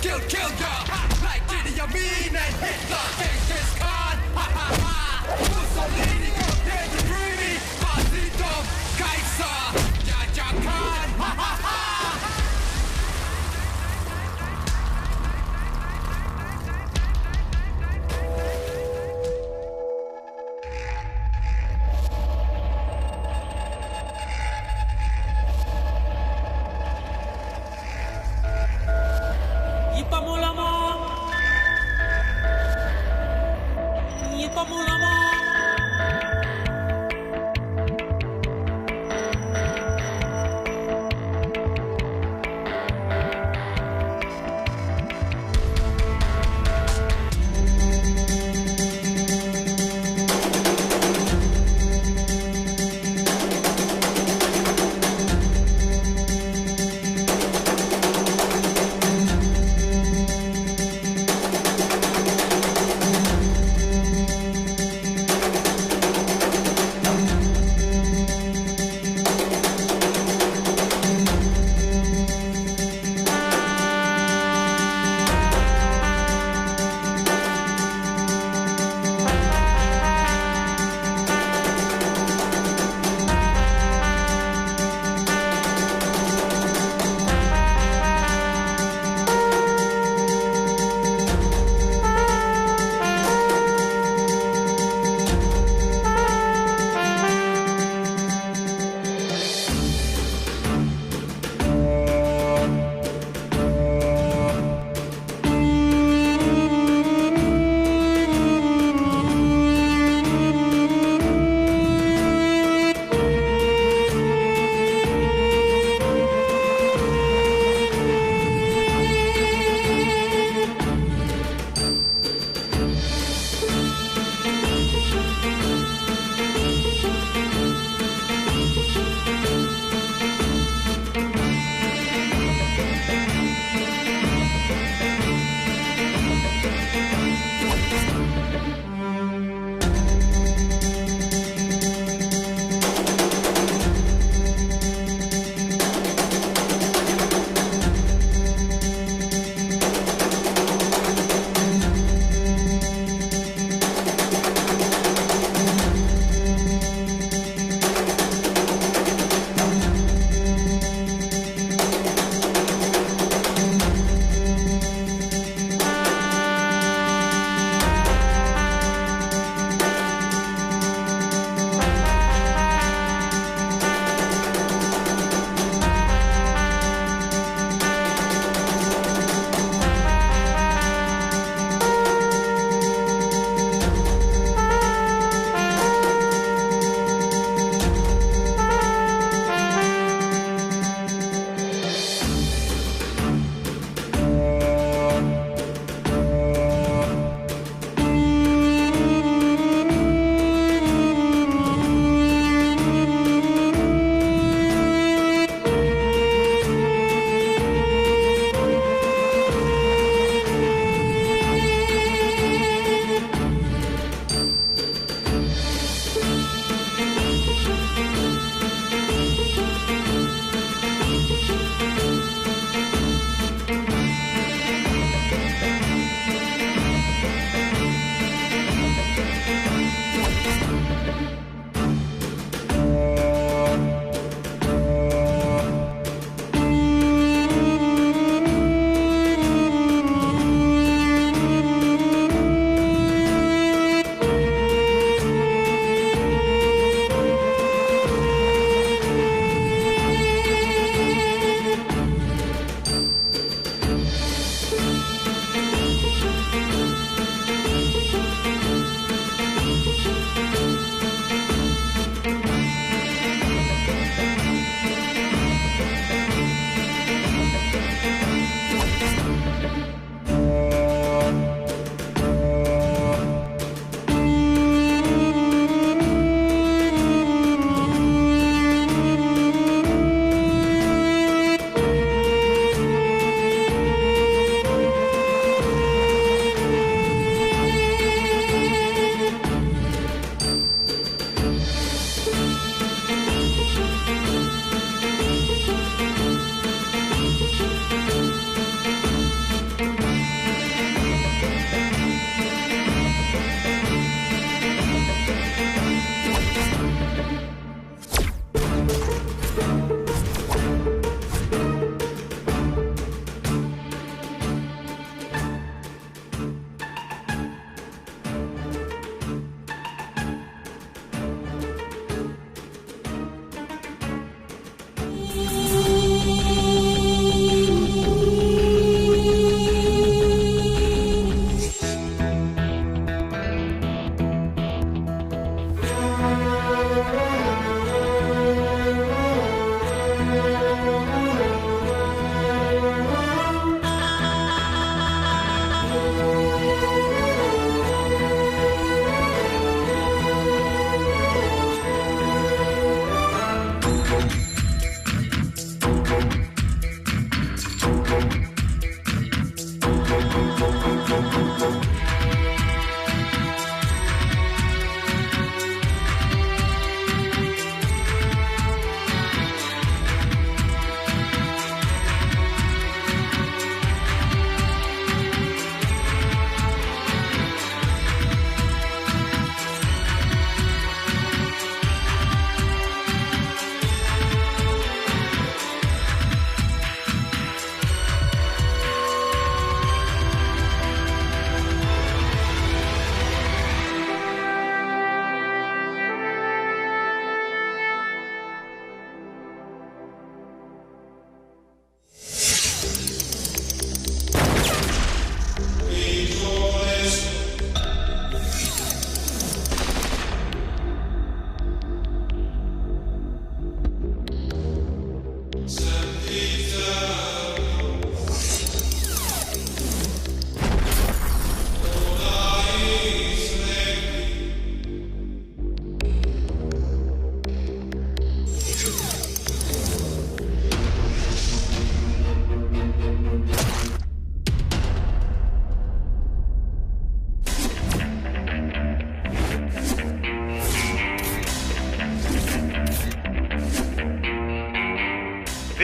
kill ya. Like Idi Amin and Hitler, Genghis Khan. Mussolini, Gaddafi, Greedy, Basito, Kaiser, Yahya Khan.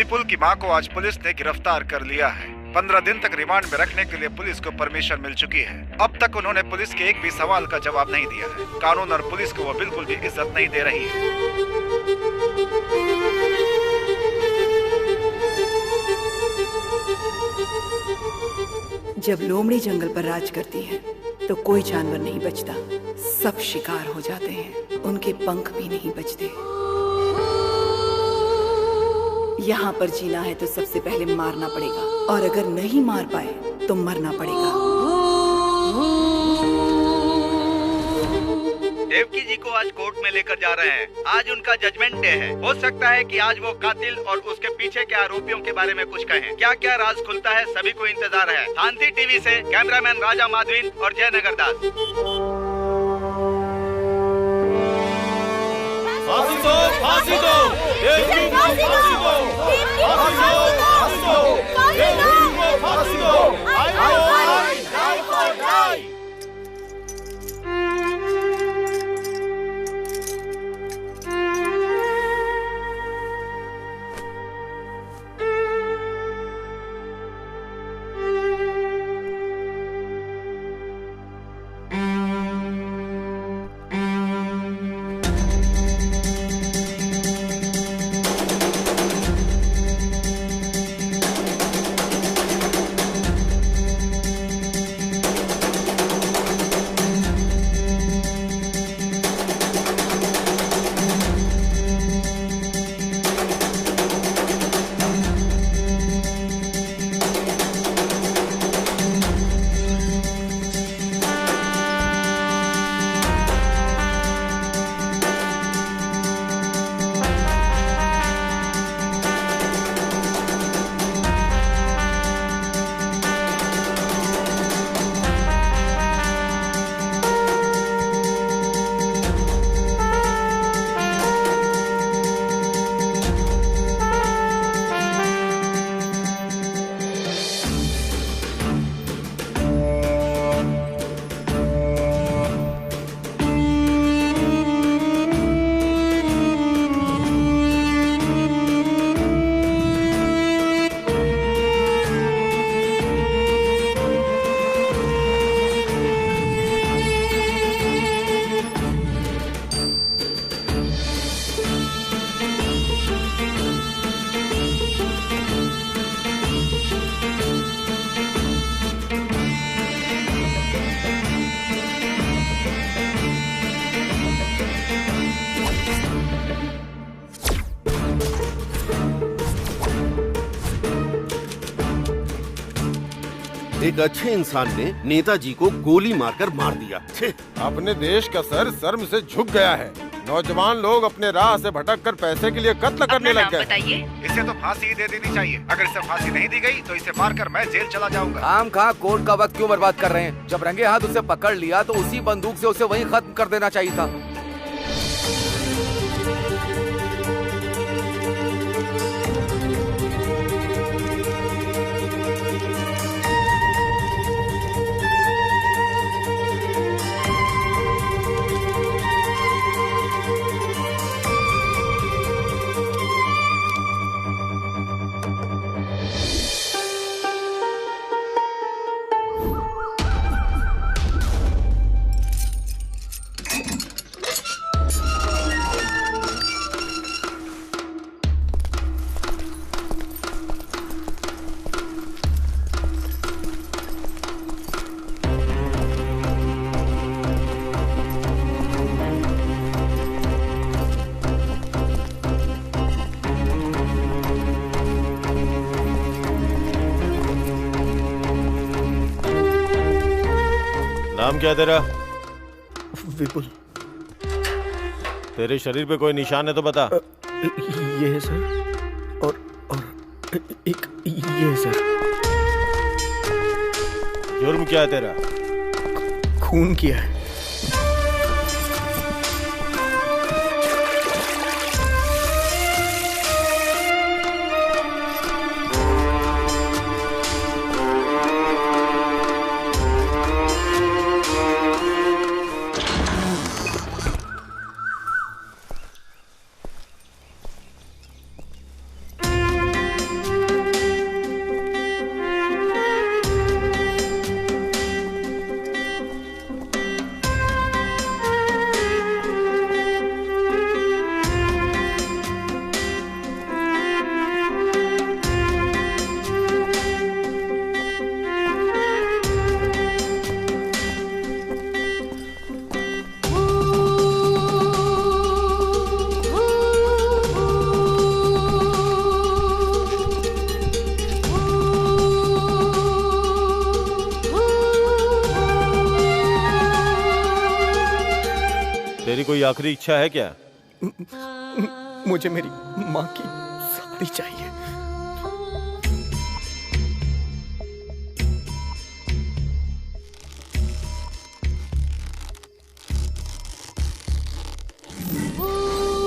विपुल की मां को आज police ने गिरफ्तार कर लिया है। 15 दिन तक रिमांड में रखने के लिए पुलिस को परमिशन मिल चुकी है। अब तक उन्होंने पुलिस के एक भी सवाल का जवाब नहीं दिया है। कानून और पुलिस को वो बिल्कुल भी इज्जत नहीं दे रही है। जब लोमड़ी जंगल पर राज करती है तो कोई जानवर नहीं बचता, सब शिकार हो जाते हैं, उनके पंख भी नहीं बचते। यहाँ पर जीना है तो सबसे पहले मारना पड़ेगा, और अगर नहीं मार पाए तो मरना पड़ेगा। देवकी जी को आज कोर्ट में लेकर जा रहे हैं। आज उनका जजमेंट डे है। हो सकता है कि आज वो कातिल और उसके पीछे के आरोपियों के बारे में कुछ कहें। क्या क्या राज खुलता है, सभी को इंतजार है। शांति टीवी से कैमरामैन राजा माधवीन और जयनगर दास। फांसी दो, फांसी दो, देवकी को फांसी दो, फांसी दो, फांसी दो, देवकी को फांसी दो। एक अच्छे इंसान ने नेताजी को गोली मारकर मार दिया। अपने देश का सर शर्म से झुक गया है। नौजवान लोग अपने राह से भटक कर पैसे के लिए कत्ल करने लग गए। इसे तो फांसी दे देनी चाहिए। अगर इसे फांसी नहीं दी गई तो इसे मारकर मैं जेल चला जाऊंगा। आम खा कोर्ट का वक्त क्यों बर्बाद कर रहे हैं? जब रंगे हाथ उसे पकड़ लिया तो उसी बंदूक से उसे वहीं खत्म कर देना चाहिए था। नाम क्या तेरा? विपुल। तेरे शरीर पे कोई निशान है तो बता। ये है सर, और एक ये है सर। जुर्म क्या है तेरा? खून किया है। तेरी कोई आखिरी इच्छा है क्या? मुझे मेरी माँ की साड़ी चाहिए।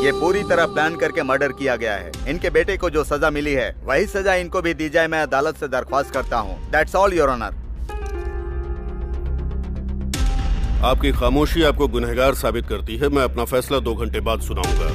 ये पूरी तरह प्लान करके मर्डर किया गया है। इनके बेटे को जो सजा मिली है वही सजा इनको भी दी जाए, मैं अदालत से दरख्वास्त करता हूँ। That's all your honour. आपकी खामोशी आपको गुनहगार साबित करती है। मैं अपना फैसला 2 घंटे बाद सुनाऊंगा।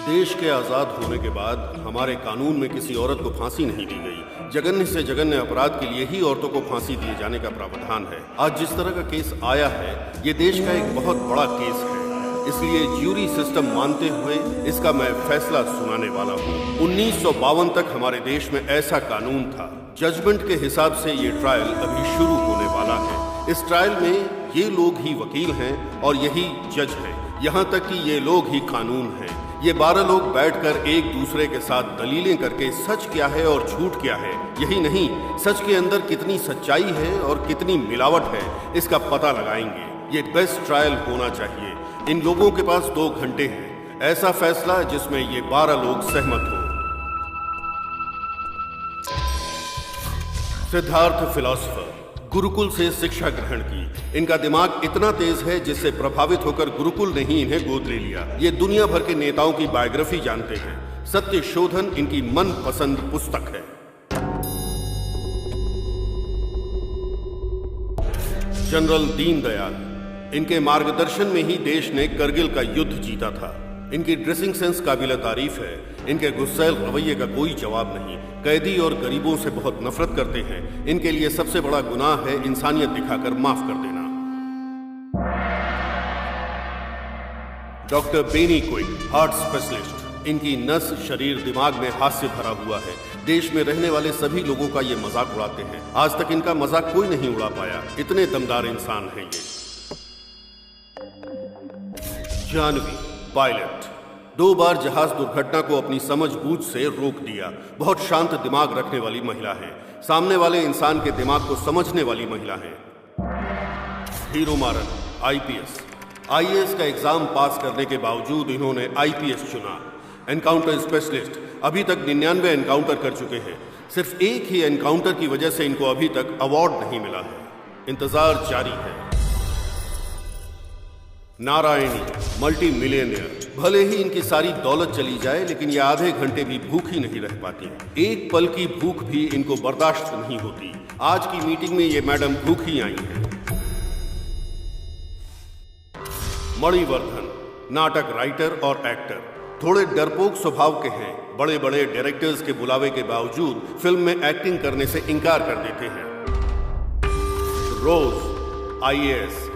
देश के आजाद होने के बाद हमारे कानून में किसी औरत को फांसी नहीं दी गई। जघन्य से जघन्य अपराध के लिए ही औरतों को फांसी दिए जाने का प्रावधान है। आज जिस तरह का केस आया है ये देश का एक बहुत बड़ा केस है, इसलिए ज्यूरी सिस्टम मानते हुए इसका मैं फैसला सुनाने वाला हूँ। 1952 तक हमारे देश में ऐसा कानून था। जजमेंट के हिसाब से ये ट्रायल अभी शुरू होने वाला है। इस ट्रायल में ये लोग ही वकील हैं और यही जज हैं। यहाँ तक कि ये लोग ही कानून हैं। ये 12 लोग बैठकर एक दूसरे के साथ दलीलें करके सच क्या है और झूठ क्या है, यही नहीं सच के अंदर कितनी सच्चाई है और कितनी मिलावट है, इसका पता लगाएंगे। ये बेस्ट ट्रायल होना चाहिए। इन लोगों के पास 2 घंटे हैं। ऐसा फैसला जिसमें ये 12 लोग सहमत हों। सिद्धार्थ फिलॉसफर, गुरुकुल से शिक्षा ग्रहण की। इनका दिमाग इतना तेज है जिससे प्रभावित होकर गुरुकुल ने ही इन्हें गोद ले लिया। ये दुनिया भर के नेताओं की बायोग्राफी जानते हैं। सत्य शोधन इनकी मनपसंद पुस्तक है। जनरल दीनदयाल, इनके मार्गदर्शन में ही देश ने करगिल का युद्ध जीता था। इनकी ड्रेसिंग सेंस काबिल तारीफ है। इनके गुस्सैल रवैये का कोई जवाब नहीं। कैदी और गरीबों से बहुत नफरत करते हैं। इनके लिए सबसे बड़ा गुनाह है इंसानियत दिखाकर माफ कर देना। Doctor Benny Quick, heart specialist. इनकी नस, शरीर, दिमाग में हास्य भरा हुआ है। देश में रहने वाले सभी लोगों का ये मजाक उड़ाते हैं। आज तक इनका मजाक कोई नहीं उड़ा पाया। इतने दमदार इंसान हैं ये। जानवी, पायलट, 2 बार जहाज दुर्घटना को अपनी समझबूझ से रोक दिया। बहुत शांत दिमाग रखने वाली महिला है। सामने वाले इंसान के दिमाग को समझने वाली महिला है। हीरो मारन, आईपीएस। आईएएस का एग्जाम पास करने के बावजूद इन्होंने आईपीएस चुना। एनकाउंटर स्पेशलिस्ट, अभी तक 99 एनकाउंटर कर चुके हैं। सिर्फ एक ही एनकाउंटर की वजह से इनको अभी तक अवार्ड नहीं मिला है। इंतजार जारी है। Narayani, multi millionaire. भले ही इनकी सारी दौलत चली जाए लेकिन ये आधे घंटे भी भूखी नहीं रह पाती। एक पल की भूख भी इनको बर्दाश्त नहीं होती। आज की मीटिंग में ये मैडम भूखी आई हैं। मणिवर्धन, नाटक राइटर और एक्टर। थोड़े डरपोक स्वभाव के हैं। बड़े बड़े डायरेक्टर्स के बुलावे के बावजूद फिल्म में एक्टिंग करने से इनकार कर देते हैं। रोज, आईएएस।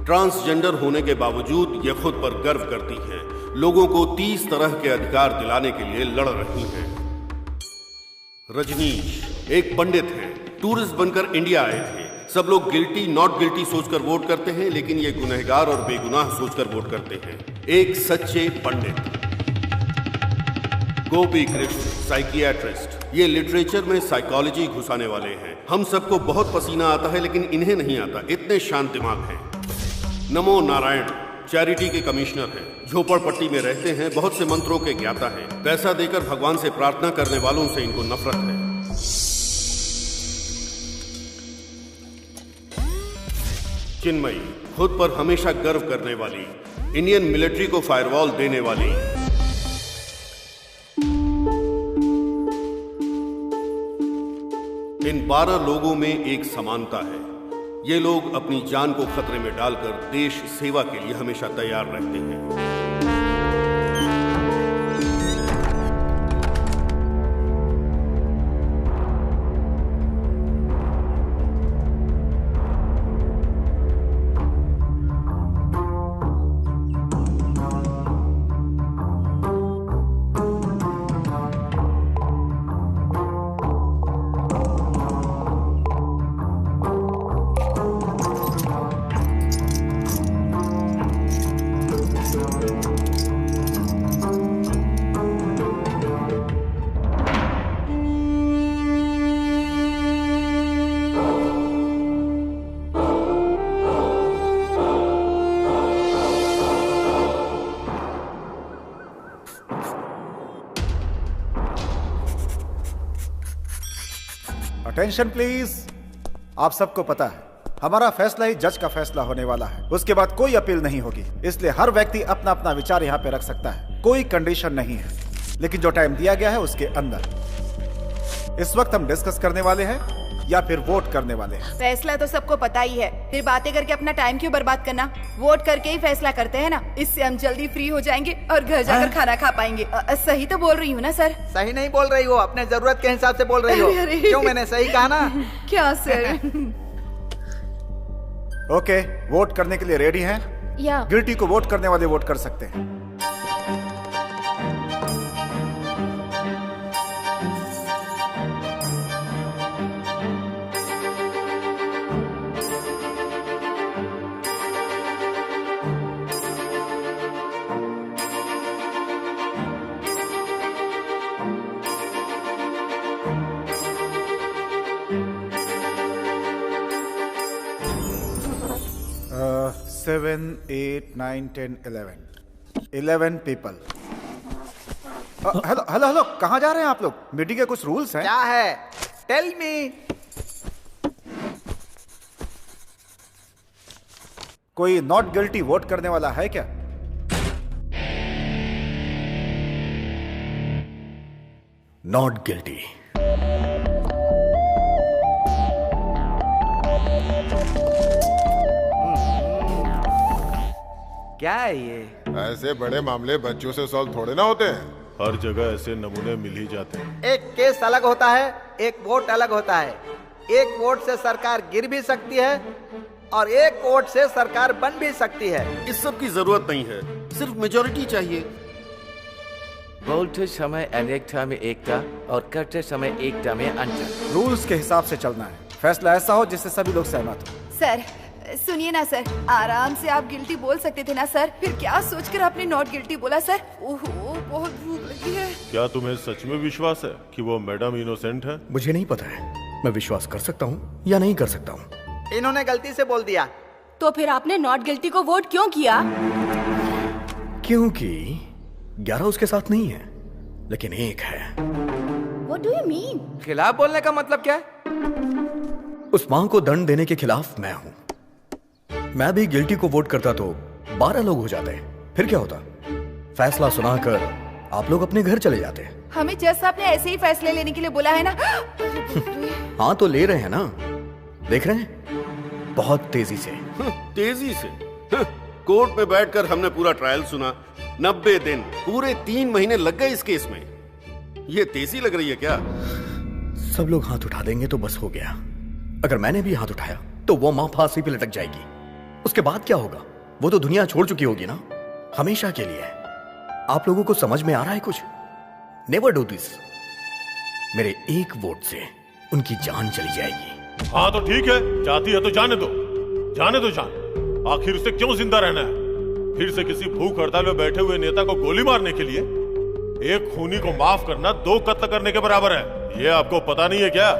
ट्रांसजेंडर होने के बावजूद ये खुद पर गर्व करती हैं। लोगों को 30 तरह के अधिकार दिलाने के लिए लड़ रही हैं। रजनीश, एक पंडित हैं। टूरिस्ट बनकर इंडिया आए थे। सब लोग गिल्टी नॉट गिल्टी सोचकर वोट करते हैं लेकिन ये गुनहगार और बेगुनाह सोचकर वोट करते हैं। एक सच्चे पंडित। गोपी कृष्ण, साइकियाट्रिस्ट। ये लिटरेचर में साइकोलॉजी घुसाने वाले हैं। हम सबको बहुत पसीना आता है लेकिन इन्हें नहीं आता, इतने शांत दिमाग हैं। नमो नारायण, चैरिटी के कमिश्नर हैं। झोपड़पट्टी में रहते हैं। बहुत से मंत्रों के ज्ञाता हैं। पैसा देकर भगवान से प्रार्थना करने वालों से इनको नफरत है। चिन्मयी, खुद पर हमेशा गर्व करने वाली। इंडियन मिलिट्री को फायरवॉल देने वाली। इन 12 लोगों में एक समानता है। ये लोग अपनी जान को खतरे में डालकर देश सेवा के लिए हमेशा तैयार रहते हैं। Attention please. आप सबको पता है हमारा फैसला ही जज का फैसला होने वाला है, उसके बाद कोई अपील नहीं होगी, इसलिए हर व्यक्ति अपना अपना विचार यहाँ पे रख सकता है, कोई कंडीशन नहीं है, लेकिन जो टाइम दिया गया है उसके अंदर। इस वक्त हम डिस्कस करने वाले हैं या फिर वोट करने वाले हैं? फैसला तो सबको पता ही है, फिर बातें करके अपना टाइम क्यों बर्बाद करना? वोट करके ही फैसला करते हैं ना, इससे हम जल्दी फ्री हो जाएंगे और घर जाकर खाना खा पाएंगे। सही तो बोल रही हूँ ना सर? सही नहीं बोल रही हो, अपने जरूरत के हिसाब से बोल रही हो। क्यों, मैंने सही कहा ना? क्या सर? ओके, वोट करने के लिए रेडी हैं? या गिल्टी को वोट करने वाले वोट कर सकते हैं। Seven, 8, 9, 10, 11 people। Hello hello hello, कहाँ जा रहे हैं आप लोग? मीटिंग के कुछ रूल्स हैं। क्या है? Tell me. कोई नॉट गिल्टी वोट करने वाला है क्या? Not guilty. क्या है ये? ऐसे बड़े मामले बच्चों से सॉल्व थोड़े ना होते हैं। हर जगह ऐसे नमूने मिल ही जाते हैं। एक केस अलग होता है, एक वोट अलग होता है। एक वोट से सरकार गिर भी सकती है और एक वोट से सरकार बन भी सकती है। इस सब की जरूरत नहीं है, सिर्फ मेजोरिटी चाहिए। बोलते समय अनेकता में एकता और करते समय एकता में अंतर। रूल्स के हिसाब से चलना है, फैसला ऐसा हो जिससे सभी लोग सहमत हो। सर सुनिए ना सर, आराम से आप गिल्टी बोल सकते थे ना सर, फिर क्या सोचकर आपने नॉट गिल्टी बोला सर? ओहो, बहुत भूख लगी है। क्या तुम्हें सच में विश्वास है कि वो मैडम इनोसेंट है? मुझे नहीं पता है, मैं विश्वास कर सकता हूँ या नहीं कर सकता हूँ। इन्होंने गलती से बोल दिया। तो फिर आपने नॉट गिल्टी को वोट क्यों किया? क्योंकि 11 उसके साथ नहीं है, लेकिन एक है। What do you mean? खिलाफ बोलने का मतलब क्या है? उस मां को दंड देने के खिलाफ मैं हूं। मैं भी गिल्टी को वोट करता तो 12 लोग हो जाते, फिर क्या होता? फैसला सुनाकर आप लोग अपने घर चले जाते। हमें जज साहब ने ऐसे ही फैसले लेने के लिए बोला है ना। हाँ तो ले रहे हैं ना, देख रहे हैं, बहुत तेजी से। तेजी से? कोर्ट में बैठकर हमने पूरा ट्रायल सुना, 90 दिन, पूरे 3 महीने लग गए इस केस में। ये तेजी लग रही है क्या? सब लोग हाथ उठा देंगे तो बस हो गया। अगर मैंने भी हाथ उठाया तो वो मां फांसी पे लटक जाएगी। उसके बाद क्या होगा? वो तो दुनिया छोड़ चुकी होगी ना, हमेशा के लिए। आप लोगों को समझ में आ रहा है कुछ? Never do this. मेरे एक वोट से उनकी जान चली जाएगी। हाँ तो ठीक है, चाहती है तो जाने दो, जाने दो जान। आखिर उसे क्यों जिंदा रहना है? फिर से किसी भूख हड़ताल में बैठे हुए नेता को गोली मारने के लिए? एक खूनी को माफ करना 2 कत्ल करने के बराबर है। ये आपको पता नहीं है क्या?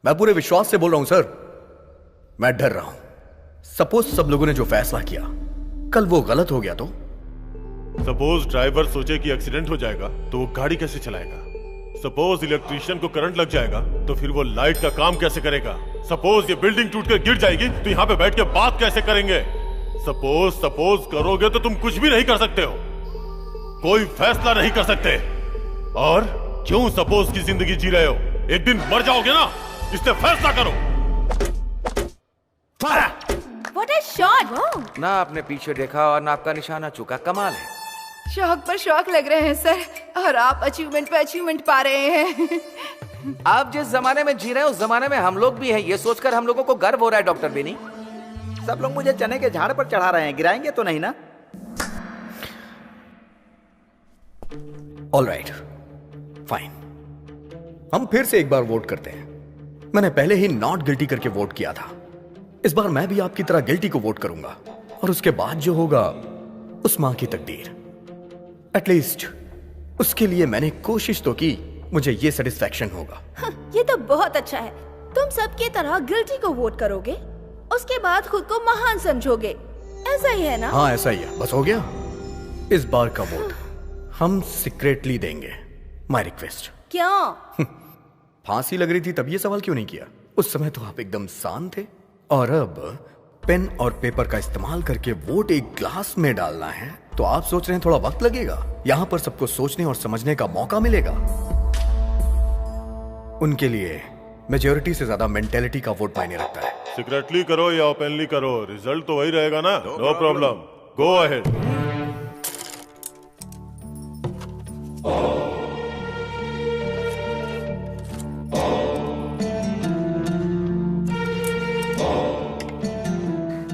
मैं पूरे विश्वास से बोल रहा हूं सर, मैं डर रहा हूं। सपोज सब लोगों ने जो फैसला किया कल वो गलत हो गया तो? सपोज ड्राइवर सोचे कि एक्सीडेंट हो जाएगा तो वो गाड़ी कैसे चलाएगा? सपोज इलेक्ट्रिशियन को करंट लग जाएगा तो फिर वो लाइट का काम कैसे करेगा? सपोज ये बिल्डिंग टूटकर गिर जाएगी तो यहाँ पे बैठ के बात कैसे करेंगे? सपोज करोगे तो तुम कुछ भी नहीं कर सकते हो, कोई फैसला नहीं कर सकते। और क्यों सपोज की जिंदगी जी रहे हो? एक दिन मर जाओगे ना, इससे फैसला करो। What a shot! ना आपने पीछे देखा और ना आपका निशाना चुका, कमाल है। शौक पर शौक लग रहे हैं सर, और आप अचीवमेंट पे अचीवमेंट पा रहे हैं। आप जिस जमाने में जी रहे हैं उस जमाने में हम लोग भी हैं, ये सोचकर हम लोगों को गर्व हो रहा है डॉक्टर बेनी। सब लोग मुझे चने के झाड़ पर चढ़ा रहे हैं, गिराएंगे तो नहीं ना? All right, fine. हम फिर से एक बार वोट करते हैं। मैंने पहले ही नॉट गिल्टी करके वोट किया था, इस बार मैं भी आपकी तरह गिल्टी को वोट करूंगा, और उसके बाद जो होगा उस मां की तकदीर। एटलीस्ट उसके लिए मैंने कोशिश तो की, मुझे ये सेटिस्फैक्शन होगा। ये तो बहुत अच्छा है। तुम सबकी तरह गिल्टी को वोट करोगे, उसके बाद खुद को महान समझोगे, ऐसा ही है ना? हाँ ऐसा ही है, बस हो गया। इस बार का वोट हम सीक्रेटली देंगे। My request. क्यों? फांसी लग रही थी तब ये सवाल क्यों नहीं किया? उस समय तो आप एकदम शांत थे। और अब पेन और पेपर का इस्तेमाल करके वोट एक ग्लास में डालना है तो आप सोच रहे हैं थोड़ा वक्त लगेगा। यहां पर सबको सोचने और समझने का मौका मिलेगा। उनके लिए मेजॉरिटी से ज्यादा मेंटेलिटी का वोट मायने रखता है। सीक्रेटली करो या ओपनली करो, रिजल्ट तो वही रहेगा ना। No problem, go ahead.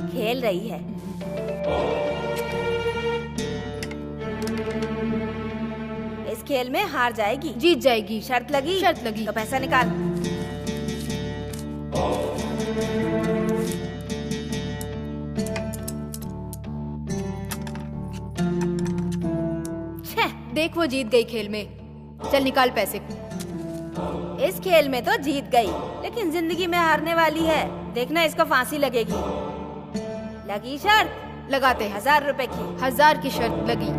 खेल रही है। इस खेल में हार जाएगी, जीत जाएगी। शर्त लगी? शर्त लगी। तो पैसा निकाल। देख वो जीत गई खेल में। चल निकाल पैसे। इस खेल में तो जीत गई, लेकिन जिंदगी में हारने वाली है। देखना इसको फांसी लगेगी। लगी शर्त? लगाते हैं। 1000 रुपए की। 1000 की शर्त लगी।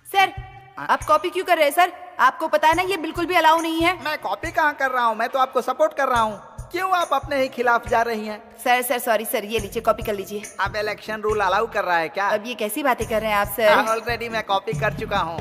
सर, आप कॉपी क्यों कर रहे हैं सर? आपको पता है ना ये बिल्कुल भी अलाउ नहीं है। मैं कॉपी कहाँ कर रहा हूँ, मैं तो आपको सपोर्ट कर रहा हूँ। क्यों आप अपने ही खिलाफ जा रही हैं? सर सॉरी सर, ये लीजिए कॉपी कर लीजिए। अब इलेक्शन रूल अलाउ कर रहा है क्या? अब ये कैसी बातें कर रहे हैं आप सर? ऑलरेडी मैं कॉपी कर चुका हूँ।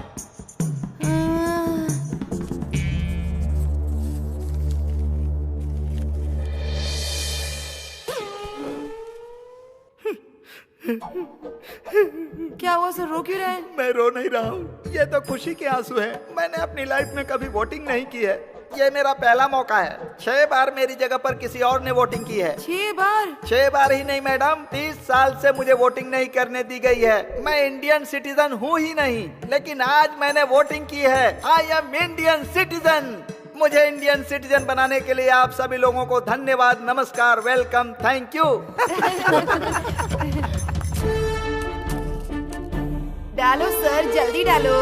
क्या हुआ सर, रो क्यों रहे हैं? मैं रो नहीं रहा हूँ, ये तो खुशी के आंसू है। मैंने अपनी लाइफ में कभी वोटिंग नहीं की है, ये मेरा पहला मौका है। 6 बार मेरी जगह पर किसी और ने वोटिंग की है। 6 बार? 6 बार ही नहीं मैडम, 30 साल से मुझे वोटिंग नहीं करने दी गई है। मैं इंडियन सिटीजन हूँ ही नहीं, लेकिन आज मैंने वोटिंग की है। I am Indian citizen. मुझे इंडियन सिटीजन बनाने के लिए आप सभी लोगों को धन्यवाद, नमस्कार, वेलकम, थैंक यू। डालो सर, जल्दी डालो।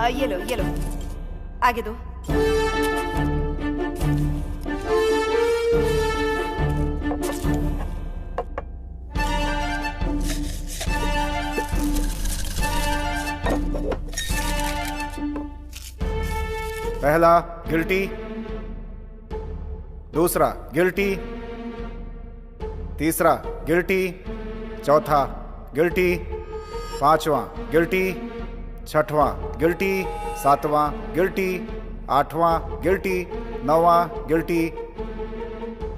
ये लो आगे दो। पहला गिल्टी, दूसरा गिल्टी, तीसरा गिल्टी, चौथा गिल्टी, पांचवा गिल्टी, छठवां गिल्टी, सातवां गिल्टी, आठवां गिल्टी, नौवां गिल्टी,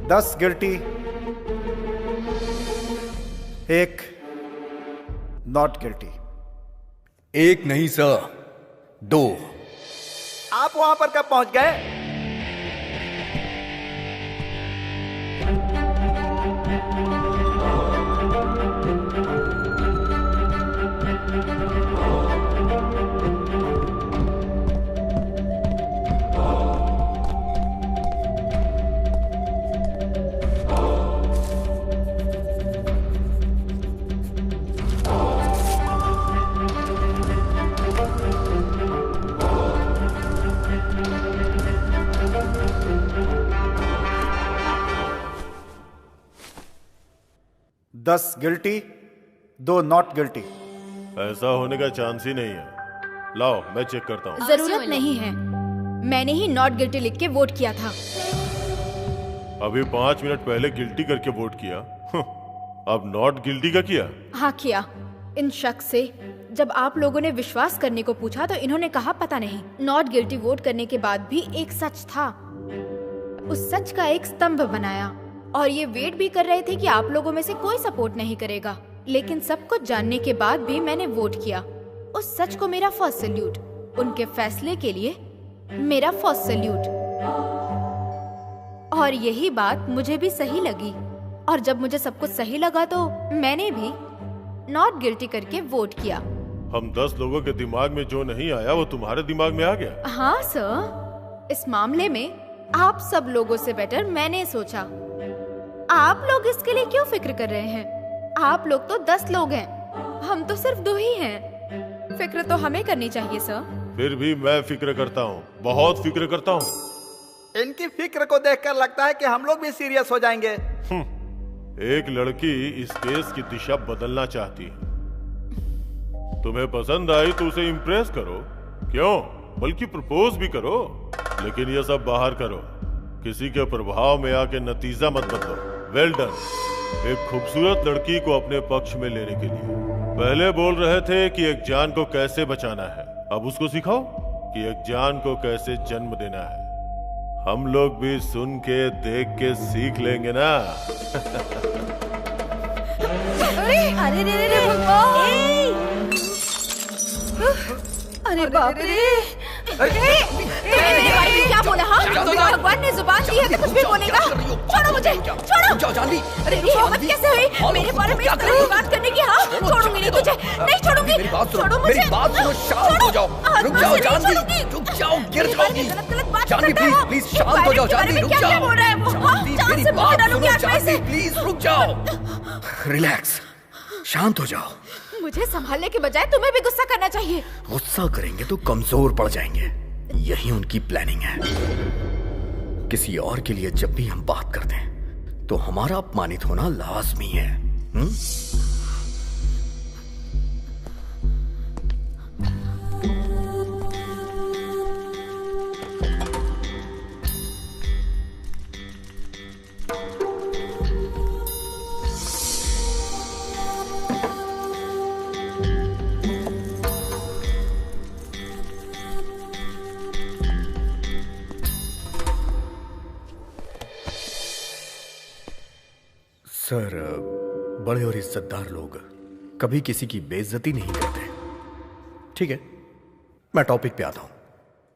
10 गिल्टी, 1 नॉट गिल्टी। 1 नहीं सर, 2। आप वहां पर कब पहुंच गए? दस गिल्टी, 2 नॉट गिल्टी। ऐसा होने का चांस ही नहीं है। लाओ मैं चेक करता हूँ। जरूरत नहीं है, मैंने ही नॉट गिल्टी लिख के वोट किया था। अभी 5 मिनट पहले गिल्टी करके वोट किया, अब नॉट गिल्टी का किया? हाँ किया। इन शख्स से जब आप लोगों ने विश्वास करने को पूछा तो इन्होंने कहा पता नहीं। नॉट गिल्टी वोट करने के बाद भी एक सच था, उस सच का एक स्तंभ बनाया और ये वेट भी कर रहे थे कि आप लोगों में से कोई सपोर्ट नहीं करेगा, लेकिन सब कुछ जानने के बाद भी मैंने वोट किया। उस सच को मेरा फर्स्ट सैल्यूट, उनके फैसले के लिए मेरा फर्स्ट सैल्यूट। और यही बात मुझे भी सही लगी, और जब मुझे सब कुछ सही लगा तो मैंने भी नॉट गिल्टी करके वोट किया। हम 10 लोगों के दिमाग में जो नहीं आया वो तुम्हारे दिमाग में आ गया? हाँ सर, इस मामले में आप सब लोगों से बेटर मैंने सोचा। आप लोग इसके लिए क्यों फिक्र कर रहे हैं? आप लोग तो 10 लोग हैं, हम तो सिर्फ 2 ही हैं। फिक्र तो हमें करनी चाहिए सर। फिर भी मैं फिक्र करता हूँ, बहुत फिक्र करता हूँ। इनकी फिक्र को देखकर लगता है कि हम लोग भी सीरियस हो जाएंगे। एक लड़की इस केस की दिशा बदलना चाहती है। तुम्हें पसंद आई तो उसे इम्प्रेस करो, क्यों, बल्कि प्रपोज भी करो, लेकिन ये सब बाहर करो। किसी के प्रभाव में आके नतीजा मत बदलो। Well done. एक खूबसूरत लड़की को अपने पक्ष में लेने के लिए पहले बोल रहे थे कि एक जान को कैसे बचाना है, अब उसको सिखाओ कि एक जान को कैसे जन्म देना है। हम लोग भी सुन के देख के सीख लेंगे ना। अरे रे रे भगवान! अरे बाप रे! मेरे बारे में क्या बोला? हाँ, भगवान ने जुबान दी है तो कुछ भी बोलेगा। छोड़ो मुझे, छोड़ो। जानवी, अरे ये हिम्मत कैसे हुई मेरे बारे में इस तरह की बात करने की? हाँ, छोड़ूंगी नहीं तुझे, नहीं छोड़ूंगी। छोड़ो मुझे, मेरी बात सुनो, शांत हो जाओ। रुक जाओ जानवी, रुक जाओ, गिर जाओगी। जानवी प्लीज प्लीज शांत हो जाओ। जानवी रुक जाओ। बोल रहा है वो? जानवी मेरी बात सुनो। जानवी प्लीज रुक जाओ। रिलैक्स, शांत हो जाओ। मुझे संभालने के बजाय तुम्हें भी गुस्सा करना चाहिए। गुस्सा करेंगे तो कमजोर पड़ जाएंगे, यही उनकी प्लानिंग है। किसी और के लिए जब भी हम बात करते हैं तो हमारा अपमानित होना लाजमी है। सर, बड़े और इज्जतदार लोग कभी किसी की बेइज्जती नहीं करते। ठीक है, मैं टॉपिक पे आता हूं।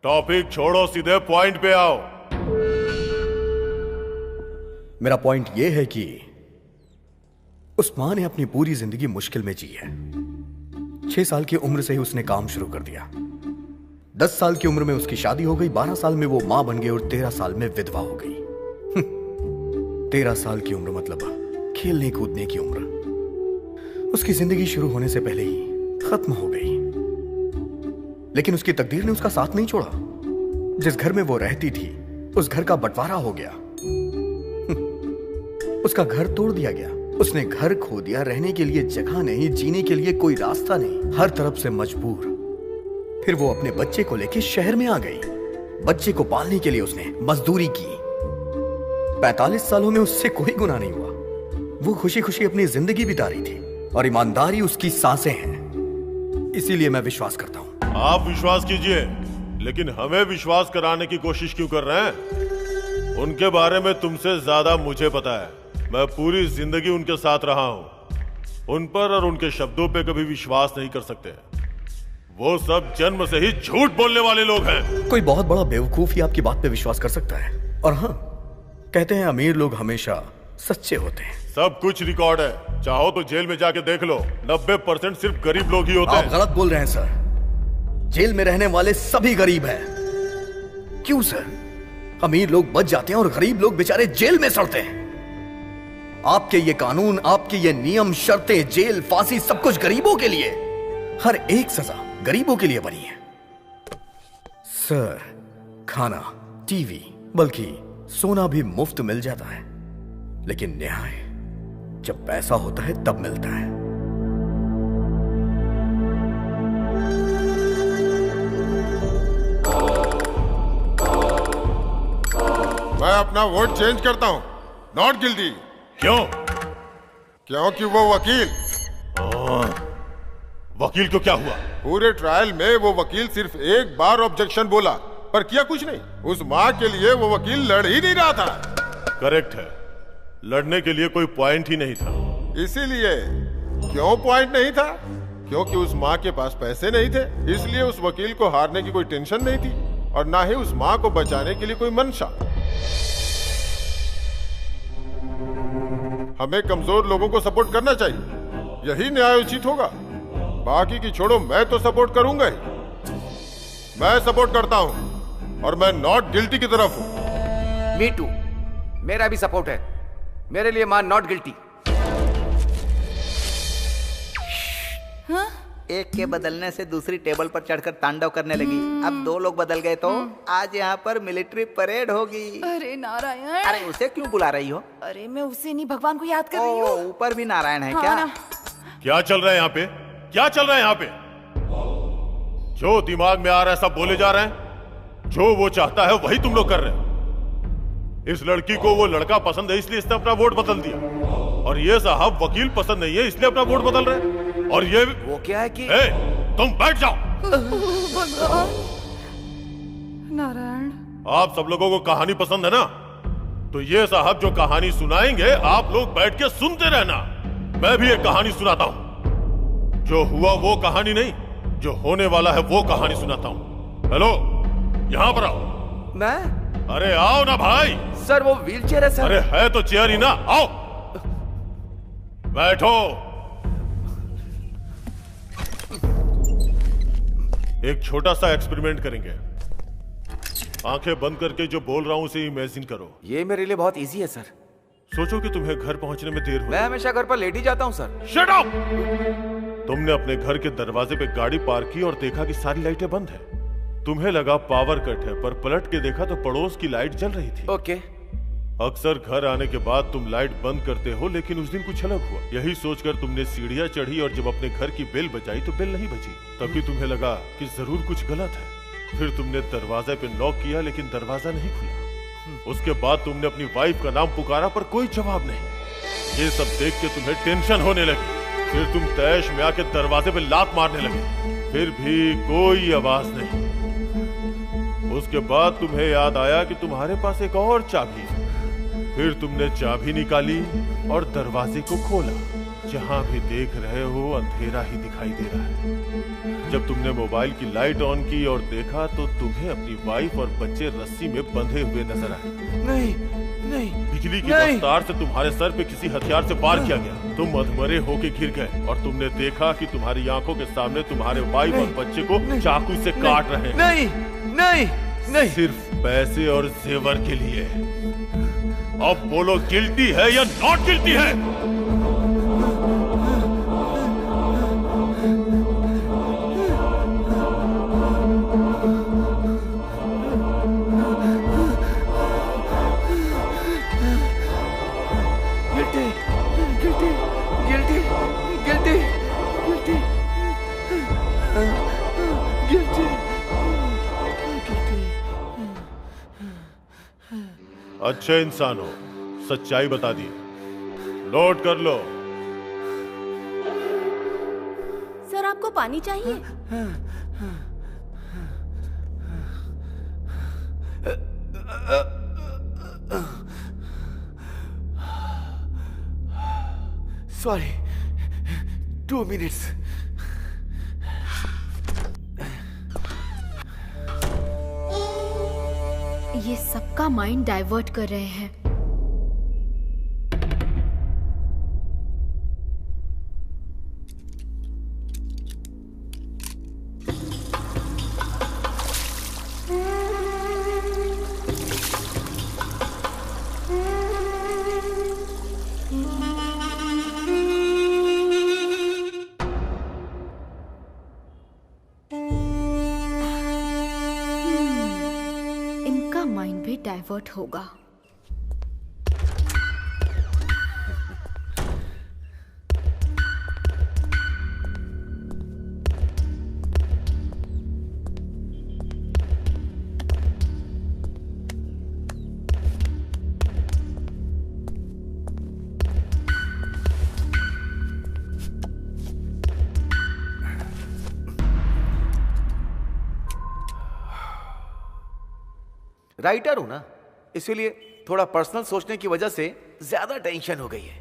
टॉपिक छोड़ो, सीधे पॉइंट पे आओ। मेरा पॉइंट यह है कि उस मां ने अपनी पूरी जिंदगी मुश्किल में जी है। 6 साल की उम्र से ही उसने काम शुरू कर दिया। 10 साल की उम्र में उसकी शादी हो गई, 12 साल में वो मां बन गई और 13 साल में विधवा हो गई। 13 साल की उम्र मतलब खेलने कूदने की उम्र। उसकी जिंदगी शुरू होने से पहले ही खत्म हो गई। लेकिन उसकी तकदीर ने उसका साथ नहीं छोड़ा। जिस घर में वो रहती थी उस घर का बंटवारा हो गया। उसका घर तोड़ दिया गया। उसने घर खो दिया, रहने के लिए जगह नहीं, जीने के लिए कोई रास्ता नहीं, हर तरफ से मजबूर। फिर वो अपने बच्चे को लेकर शहर में आ गई। बच्चे को पालने के लिए उसने मजदूरी की। 45 सालों में उससे कोई गुनाह नहीं हुआ। वो खुशी खुशी अपनी जिंदगी बिता रही थी और ईमानदारी उसकी सांसें हैं। इसीलिए मैं विश्वास करता हूं। आप विश्वास कीजिए, लेकिन हमें विश्वास कराने की कोशिश क्यों कर रहे हैं? उनके बारे में तुमसे ज्यादा मुझे पता है। मैं पूरी जिंदगी उनके साथ रहा हूं। उन पर और उनके शब्दों पे कभी विश्वास नहीं कर सकते। वो सब जन्म से ही झूठ बोलने वाले लोग हैं। कोई बहुत बड़ा बेवकूफ ही आपकी बात पे विश्वास कर सकता है। और हाँ, कहते हैं अमीर लोग हमेशा सच्चे होते हैं। सब कुछ रिकॉर्ड है, चाहो तो जेल में जाके देख लो। 90% सिर्फ गरीब लोग ही होते हैं। आप गलत बोल रहे हैं सर। जेल में रहने वाले सभी गरीब हैं। क्यों सर? अमीर लोग बच जाते हैं और गरीब लोग बेचारे जेल में सड़ते हैं। आपके ये कानून, आपके ये नियम, शर्तें, जेल, फांसी, सब कुछ गरीबों के लिए। हर एक सजा गरीबों के लिए बनी है। सर, खाना, टीवी, बल्कि सोना भी मुफ्त मिल जाता है। लेकिन न्याय जब पैसा होता है तब मिलता है। मैं अपना वोट चेंज करता हूं। Not guilty. क्यों? क्योंकि वो वकील। वकील को क्या हुआ? पूरे ट्रायल में वो वकील सिर्फ एक बार ऑब्जेक्शन बोला, पर किया कुछ नहीं। उस माँ के लिए वो वकील लड़ ही नहीं रहा था। करेक्ट है, लड़ने के लिए कोई पॉइंट ही नहीं था। इसीलिए। क्यों पॉइंट नहीं था? क्योंकि उस माँ के पास पैसे नहीं थे। इसलिए उस वकील को हारने की कोई टेंशन नहीं थी और ना ही उस माँ को बचाने के लिए कोई मंशा। हमें कमजोर लोगों को सपोर्ट करना चाहिए, यही न्याय उचित होगा। बाकी की छोड़ो, मैं तो सपोर्ट करूंगा ही। मैं सपोर्ट करता हूं और मैं नॉट गिल्टी की तरफ हूं। मी टू, मेरा भी सपोर्ट है। मेरे लिए मान नॉट गिल्टी। हाँ? एक के बदलने से दूसरी टेबल पर चढ़कर तांडव करने लगी। अब 2 लोग बदल गए तो आज यहाँ पर मिलिट्री परेड होगी। अरे नारायण, अरे उसे क्यों बुला रही हो? अरे मैं उसे नहीं, भगवान को याद कर रही हूँ। ऊपर भी नारायण है हाँ क्या? ना। क्या चल रहा है यहाँ पे? क्या चल रहा है यहाँ पे? जो दिमाग में आ रहा है सब बोले जा रहे हैं। जो वो चाहता है वही तुम लोग कर रहे हो। इस लड़की को वो लड़का पसंद है इसलिए इसने अपना वोट बदल दिया, और ये साहब वकील पसंद नहीं है इसलिए अपना वोट बदल रहे हैं। और ये वो क्या है कि तुम बैठ जाओ। भगवान, नारायण, आप सब लोगों को कहानी पसंद है ना, तो ये साहब जो कहानी सुनाएंगे आप लोग बैठ के सुनते रहना। मैं भी एक कहानी सुनाता हूँ। जो हुआ वो कहानी नहीं, जो होने वाला है वो कहानी सुनाता हूँ। हेलो, यहाँ पर आओ। मैं? अरे आओ ना भाई। सर वो व्हीलचेयर है सर। अरे है तो चेयर ही ना, आओ बैठो। एक छोटा सा एक्सपेरिमेंट करेंगे। आंखें बंद करके जो बोल रहा हूं उसे इमेजिन करो। ये मेरे लिए बहुत इजी है सर। सोचो कि तुम्हें घर पहुंचने में देर हो। मैं हमेशा घर पर लेट ही जाता हूं सर। Shut up! तुमने अपने घर के दरवाजे पे गाड़ी पार्क की और देखा कि सारी लाइटें बंद है। तुम्हें लगा पावर कट है, पर पलट के देखा तो पड़ोस की लाइट जल रही थी। ओके। अक्सर घर आने के बाद तुम लाइट बंद करते हो, लेकिन उस दिन कुछ अलग हुआ। यही सोचकर तुमने सीढ़ियां चढ़ी और जब अपने घर की बेल बजाई तो बेल नहीं बजी। तभी तुम्हें लगा कि जरूर कुछ गलत है। फिर तुमने दरवाजे पे नॉक किया लेकिन दरवाजा नहीं खुला। उसके बाद तुमने अपनी वाइफ का नाम पुकारा पर कोई जवाब नहीं। ये सब देख के तुम्हें टेंशन होने लगी। फिर तुम तैश में आके दरवाजे पे लात मारने लगे, फिर भी कोई आवाज नहीं। उसके बाद तुम्हें याद आया कि तुम्हारे पास एक और चाबी है। फिर तुमने चाबी निकाली और दरवाजे को खोला। जहां भी देख रहे हो अंधेरा ही दिखाई दे रहा है। जब तुमने मोबाइल की लाइट ऑन की और देखा तो तुम्हें अपनी वाइफ और बच्चे रस्सी में बंधे हुए नजर आए। नहीं, नहीं। बिजली की रफ्तार से तुम्हारे सर पे किसी हथियार से वार किया गया। तुम अधमरे होके गिर गए और तुमने देखा कि तुम्हारी आंखों के सामने तुम्हारे वाइफ और बच्चे को चाकू से काट रहे हैं। नहीं, नहीं, नहीं। सिर्फ पैसे और जेवर के लिए। अब बोलो, गिल्टी है या नॉट गिल्टी है? Guilty, guilty, guilty, guilty, guilty, guilty. अच्छे इंसान हो, सच्चाई बता दी। नोट कर लो। सर आपको पानी चाहिए? Sorry, 2 minutes. ये सबका माइंड डाइवर्ट कर रहे हैं। माइंड भी डाइवर्ट होगा। राइटर हूं ना, इसीलिए थोड़ा पर्सनल सोचने की वजह से ज्यादा टेंशन हो गई है।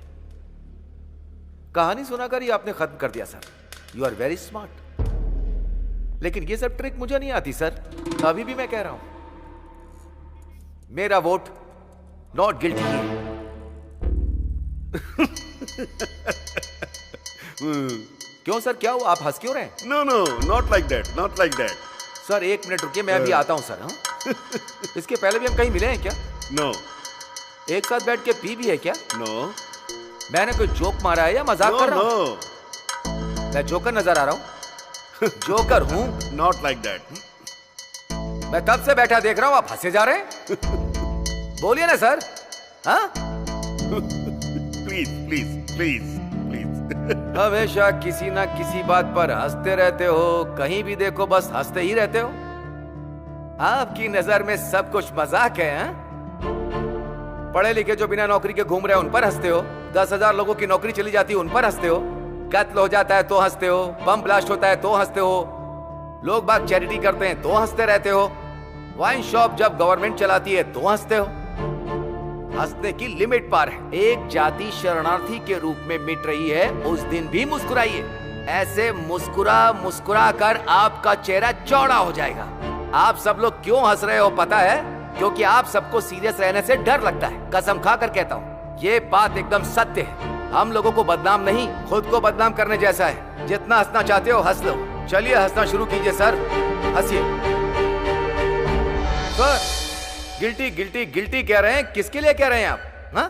कहानी सुनाकर ही आपने खत्म कर दिया sir. You are very smart. लेकिन ये सब ट्रिक मुझे नहीं आती सर। अभी भी मैं कह रहा हूं, मेरा वोट नॉट गिल्टी है। क्यों सर, क्या हुआ? आप हंस क्यों रहे हैं? No no, not like that, not like that. Sir 1 minute रुकिए, मैं अभी आता हूं सर। हाँ? इसके पहले भी हम कहीं मिले हैं क्या? नो। एक साथ बैठ के पी भी है क्या? नो। मैंने कोई जोक मारा है या मजाक कर रहा हूं? मैं जोकर नजर आ रहा हूं? जोकर हूँ? Not like that. मैं कब से बैठा देख रहा हूँ, आप हंसे जा रहे हैं। बोलिए ना सर। हाँ? Please please please please. हमेशा किसी ना किसी बात पर हंसते रहते हो, कहीं भी देखो बस हंसते ही रहते हो। आपकी नजर में सब कुछ मजाक है। हाँ? पढ़े लिखे जो बिना नौकरी के घूम रहे हैं उन पर हंसते हो, 10,000 लोगों की नौकरी चली जाती है उन पर हंसते हो, कत्ल हो जाता है तो हंसते हो, बम ब्लास्ट होता है तो हंसते हो, लोग बाग चैरिटी करते हैं तो हंसते रहते हो, वाइन शॉप जब गवर्नमेंट चलाती है तो हंसते हो। हंसने की लिमिट पार है। एक जाति शरणार्थी के रूप में मिट रही है, उस दिन भी मुस्कुराइए। ऐसे मुस्कुरा मुस्कुरा कर आपका चेहरा चौड़ा हो जाएगा। आप सब लोग क्यों हंस रहे हो पता है? क्योंकि आप सबको सीरियस रहने से डर लगता है। कसम खाकर कहता हूँ, ये बात एकदम सत्य है। हम लोगों को बदनाम नहीं, खुद को बदनाम करने जैसा है। जितना हंसना चाहते हो हंस लो। चलिए हंसना शुरू कीजिए सर, हंसिए। सर, गिल्टी गिल्टी गिल्टी कह रहे हैं, किसके लिए कह रहे हैं आप? हाँ?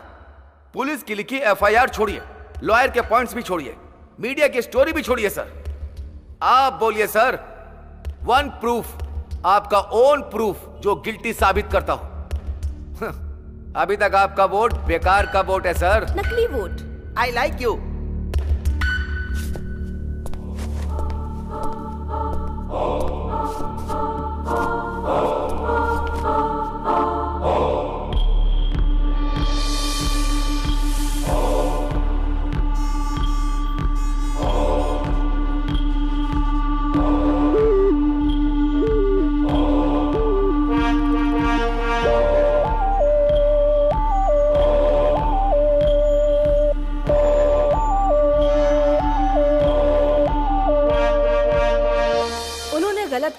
पुलिस की लिखी FIR छोड़िए, लॉयर के पॉइंट्स भी छोड़िए, मीडिया की स्टोरी भी छोड़िए सर। आप बोलिए सर, वन प्रूफ, आपका ओन प्रूफ जो गिल्टी साबित करता हो। अभी तक आपका वोट बेकार का वोट है सर, नकली वोट। I like you.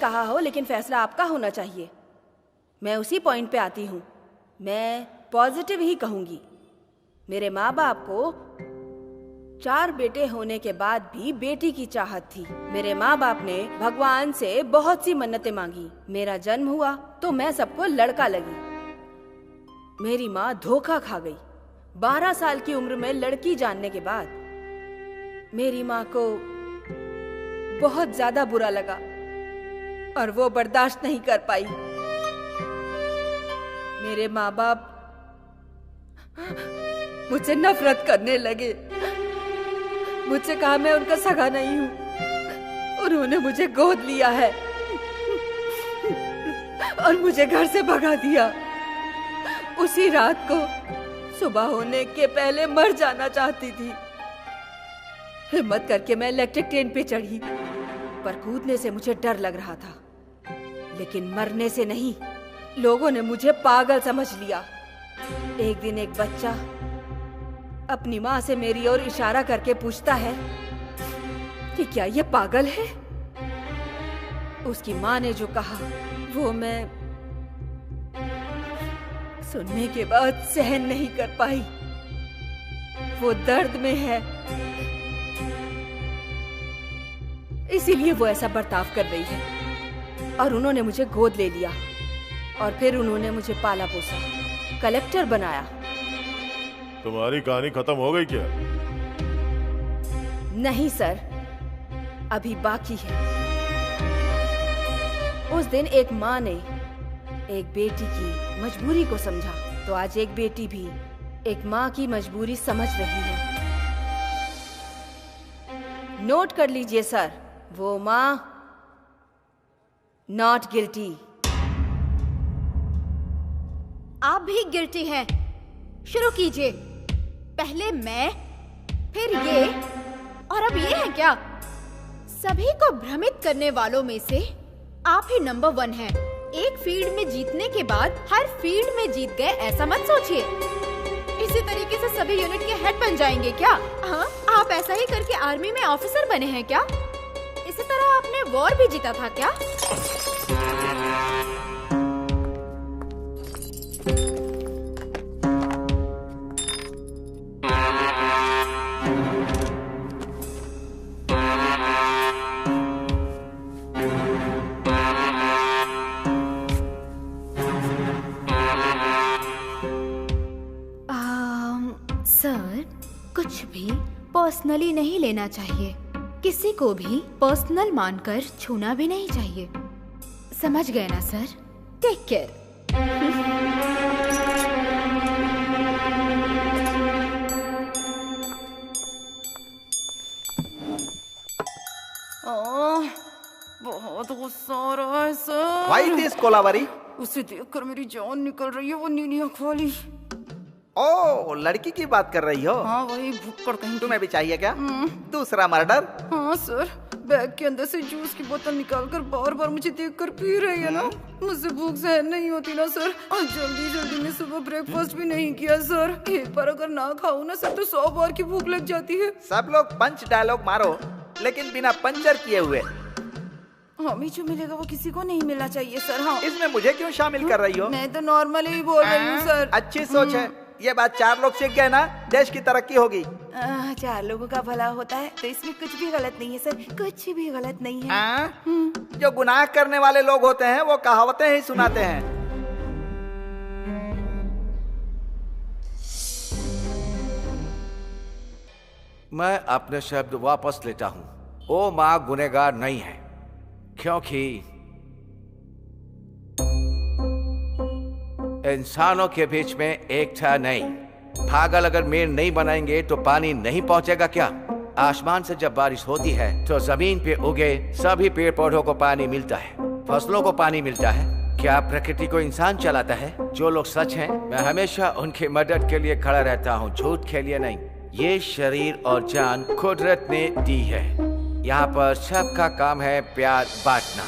कहा हो, लेकिन फैसला आपका होना चाहिए। मैं उसी पॉइंट पे आती हूँ। मैं पॉजिटिव ही कहूंगी। मेरे माँ बाप को 4 बेटे होने के बाद भी बेटी की चाहत थी। मेरे माँ बाप ने भगवान से बहुत सी मन्नतें मांगी। मेरा जन्म हुआ तो मैं सबको लड़का लगी। मेरी माँ धोखा खा गई। 12 साल की उम्र में लड़की जानने के बाद मेरी माँ को बहुत ज्यादा बुरा लगा और वो बर्दाश्त नहीं कर पाई। मेरे माँ बाप मुझसे नफरत करने लगे। मुझसे कहा मैं उनका सगा नहीं हूँ। उन्होंने मुझे गोद लिया है और मुझे घर से भगा दिया। उसी रात को सुबह होने के पहले मर जाना चाहती थी। हिम्मत करके मैं इलेक्ट्रिक ट्रेन पे चढ़ी, पर कूदने से मुझे डर लग रहा था, लेकिन मरने से नहीं। लोगों ने मुझे पागल समझ लिया। एक दिन एक बच्चा अपनी माँ से मेरी ओर इशारा करके पूछता है कि क्या ये पागल है। उसकी माँ ने जो कहा वो मैं सुनने के बाद सहन नहीं कर पाई। वो दर्द में है, इसीलिए वो ऐसा बर्ताव कर रही है। और उन्होंने मुझे गोद ले लिया और फिर उन्होंने मुझे पाला पोसा, कलेक्टर बनाया। तुम्हारी कहानी खत्म हो गई क्या? नहीं सर, अभी बाकी है। उस दिन एक माँ ने एक बेटी की मजबूरी को समझा, तो आज एक बेटी भी एक माँ की मजबूरी समझ रही है। नोट कर लीजिए सर, वो माँ नॉट गिल्टी। आप भी गिल्टी हैं। शुरू कीजिए। पहले मैं, फिर ये, और अब ये है क्या? सभी को भ्रमित करने वालों में से आप ही नंबर 1 हैं। एक फील्ड में जीतने के बाद हर फील्ड में जीत गए, ऐसा मत सोचिए। इसी तरीके से सभी यूनिट के हेड बन जाएंगे क्या? हाँ, आप ऐसा ही करके आर्मी में ऑफिसर बने हैं क्या? इसी तरह आपने वॉर भी जीता था क्या? सर, कुछ भी पर्सनली नहीं लेना चाहिए। किसी को भी पर्सनल मानकर छूना भी नहीं चाहिए। समझ गए ना सर? Take care. बहुत गुस्सा आ रहा है सर। White is Kolaveri. उसे देखकर मेरी जान निकल रही है, वो नीली आंख वाली। ओ, लड़की की बात कर रही हो? हाँ वही भुक्कड़ कहीं। तुम्हें भी चाहिए क्या दूसरा मर्डर? हाँ सर, बैग के अंदर से जूस की बोतल निकालकर बार बार मुझे देखकर पी रही है ना। मुझसे भूख सहन नहीं होती ना सर। और जल्दी जल्दी में सुबह ब्रेकफास्ट भी नहीं किया सर। एक बार अगर ना खाऊं ना सर तो 100 बार की भूख लग जाती है। सब लोग पंच डायलॉग मारो, लेकिन बिना पंचर किए हुए। हमें जो मिलेगा वो किसी को नहीं मिलना चाहिए सर। हाँ, इसमें मुझे क्यों शामिल कर रही हो? मैं तो नॉर्मली ही बोल रही हूँ सर। अच्छी सोच है। ये बात 4 लोग सीख गए ना, देश की तरक्की होगी। 4 लोगों का भला होता है तो इसमें कुछ भी गलत नहीं है सर, कुछ भी गलत नहीं है। जो गुनाह करने वाले लोग होते हैं वो कहावतें ही सुनाते हैं। मैं अपने शब्द वापस लेता हूं। ओ माँ गुनहगार नहीं है, क्योंकि इंसानों के बीच में एकता नहीं। पागल अगर मेड़ नहीं बनाएंगे तो पानी नहीं पहुंचेगा क्या? आसमान से जब बारिश होती है तो जमीन पे उगे सभी पेड़ पौधों को पानी मिलता है, फसलों को पानी मिलता है। क्या प्रकृति को इंसान चलाता है? जो लोग सच हैं, मैं हमेशा उनकी मदद के लिए खड़ा रहता हूँ, झूठ के लिए नहीं। ये शरीर और जान कुदरत ने दी है। यहाँ पर सबका काम है प्यार बांटना।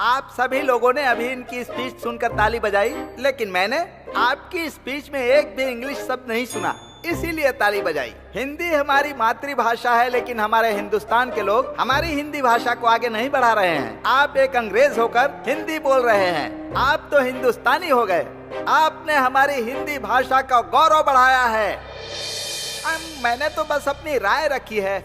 आप सभी लोगों ने अभी इनकी स्पीच सुनकर ताली बजाई, लेकिन मैंने आपकी स्पीच में एक भी इंग्लिश शब्द नहीं सुना, इसीलिए ताली बजाई। हिंदी हमारी मातृभाषा है, लेकिन हमारे हिंदुस्तान के लोग हमारी हिंदी भाषा को आगे नहीं बढ़ा रहे हैं। आप एक अंग्रेज होकर हिंदी बोल रहे हैं। आप तो हिंदुस्तानी हो गए। आपने हमारी हिंदी भाषा का गौरव बढ़ाया है। मैंने तो बस अपनी राय रखी है।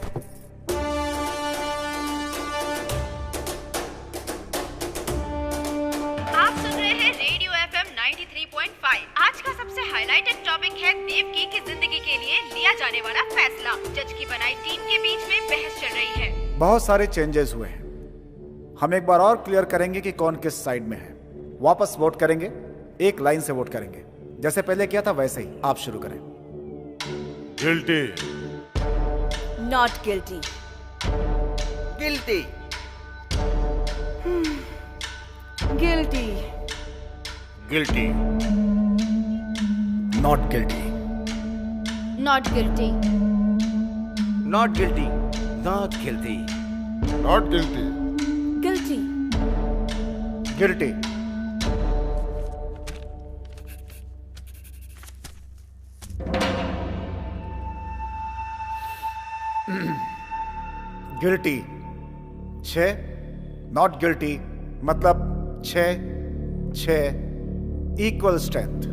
आप सुन रहे हैं रेडियो FM 93.5। आज का सबसे हाईलाइटेड टॉपिक है देवकी की जिंदगी के लिए लिया जाने वाला फैसला। जज की बनाई टीम के बीच में बहस चल रही है। बहुत सारे चेंजेस हुए हैं। हम एक बार और क्लियर करेंगे कि कौन किस साइड में है। वापस वोट करेंगे, एक लाइन से वोट करेंगे, जैसे पहले किया था वैसे ही। आप शुरू करें। Guilty. Not guilty. Guilty. Guilty. Guilty. Not guilty. Not guilty. Not guilty. Not guilty. Not guilty. Guilty. Guilty. Guilty 6, not guilty मतलब 6 इक्वल स्ट्रेंथ।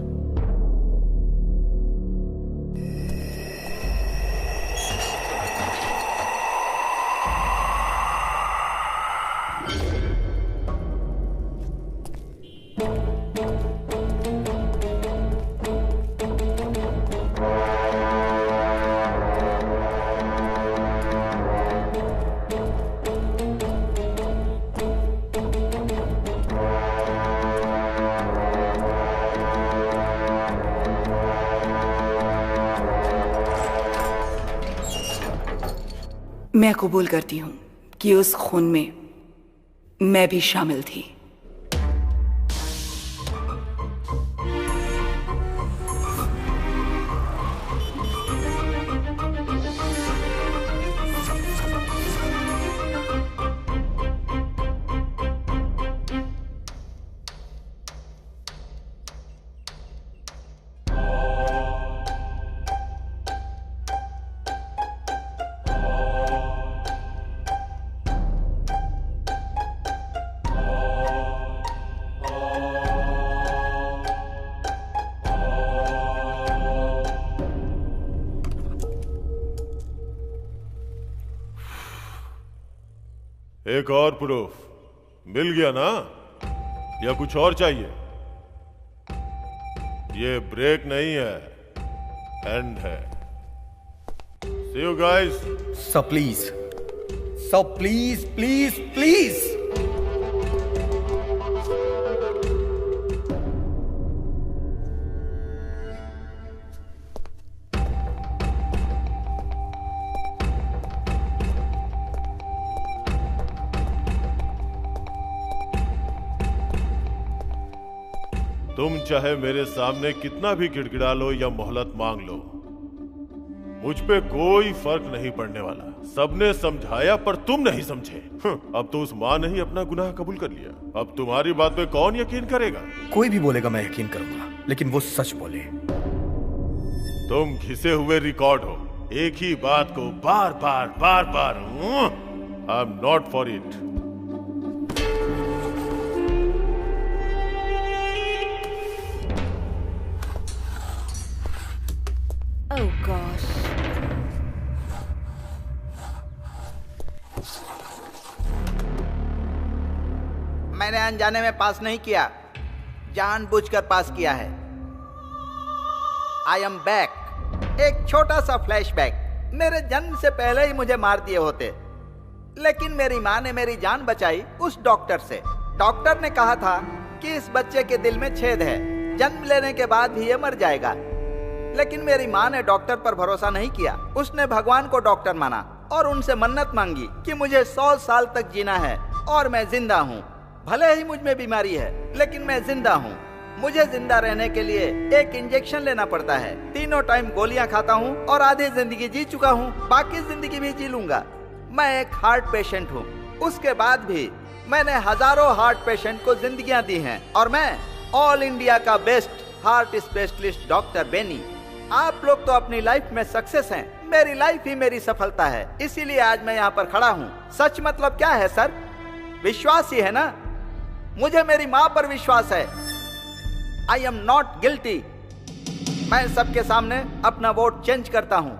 मैं कबूल करती हूँ कि उस खून में मैं भी शामिल थी। एक और प्रूफ मिल गया ना, या कुछ और चाहिए? ये ब्रेक नहीं है, एंड है। See you guys. Sir please, sir please please please. तुम चाहे मेरे सामने कितना भी गिड़गिड़ा लो या मोहलत मांग लो, मुझ पे कोई फर्क नहीं पड़ने वाला। सबने समझाया पर तुम नहीं समझे। अब तो उस माँ ने ही अपना गुनाह कबूल कर लिया। अब तुम्हारी बात पे कौन यकीन करेगा? कोई भी बोलेगा मैं यकीन करूंगा, लेकिन वो सच बोले। तुम घिसे हुए रिकॉर्ड हो, एक ही बात को बार बार। I am not for it. Oh gosh. मैंने अनजाने में पास नहीं किया, जानबूझकर पास किया है। I am back. एक छोटा सा फ्लैशबैक। मेरे जन्म से पहले ही मुझे मार दिए होते, लेकिन मेरी माँ ने मेरी जान बचाई उस डॉक्टर से। डॉक्टर ने कहा था कि इस बच्चे के दिल में छेद है, जन्म लेने के बाद भी ये मर जाएगा। लेकिन मेरी माँ ने डॉक्टर पर भरोसा नहीं किया। उसने भगवान को डॉक्टर माना और उनसे मन्नत मांगी कि मुझे 100 साल तक जीना है और मैं जिंदा हूँ। भले ही मुझ में बीमारी है, लेकिन मैं जिंदा हूँ। मुझे जिंदा रहने के लिए एक इंजेक्शन लेना पड़ता है। 3 टाइम गोलियां खाता हूँ और आधी जिंदगी जी चुका हूँ, बाकी जिंदगी भी जी लूंगा। मैं एक हार्ट पेशेंट हूँ। उसके बाद भी मैंने हजारों हार्ट पेशेंट को जिंदगियां दी हैं और मैं ऑल इंडिया का best heart specialist doctor Benny. आप लोग तो अपनी लाइफ में सक्सेस हैं, मेरी लाइफ ही मेरी सफलता है। इसीलिए आज मैं यहाँ पर खड़ा हूँ। सच मतलब क्या है सर? विश्वास ही है ना। मुझे मेरी माँ पर विश्वास है। आई एम नॉट गिल्टी। मैं सबके सामने अपना वोट चेंज करता हूँ।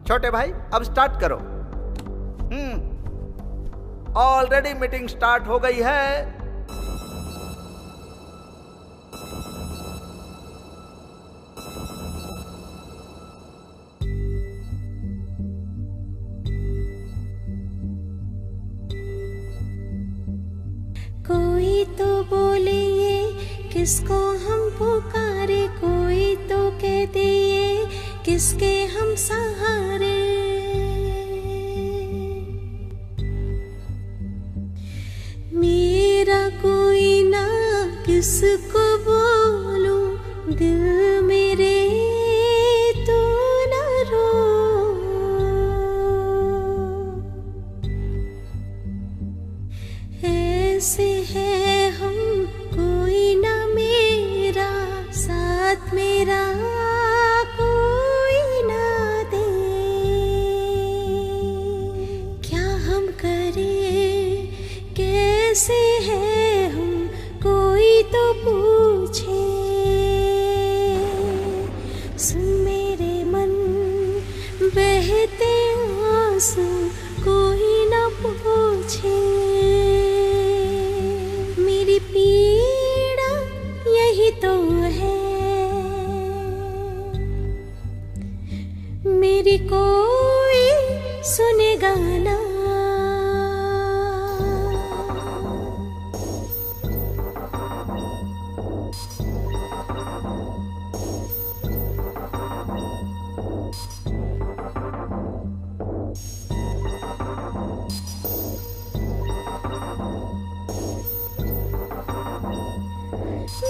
छोटे भाई अब स्टार्ट करो। ऑलरेडी मीटिंग स्टार्ट हो गई है। कोई तो बोले ये किसको हम पुकारे, कोई तो कहते ये किसके हम सहारे। मेरा कोई ना किसको बोलूं, दिल मेरे तो ना रो। ऐसे है हम, कोई ना मेरा साथ, मेरा कोई ना दे। क्या हम करें, कैसे है हम, कोई तो पूछे। सुन मेरे मन बहते आंसू, कोई ना पूछे। मेरी पीड़ा यही तो है, मेरी कोई सुनेगा ना।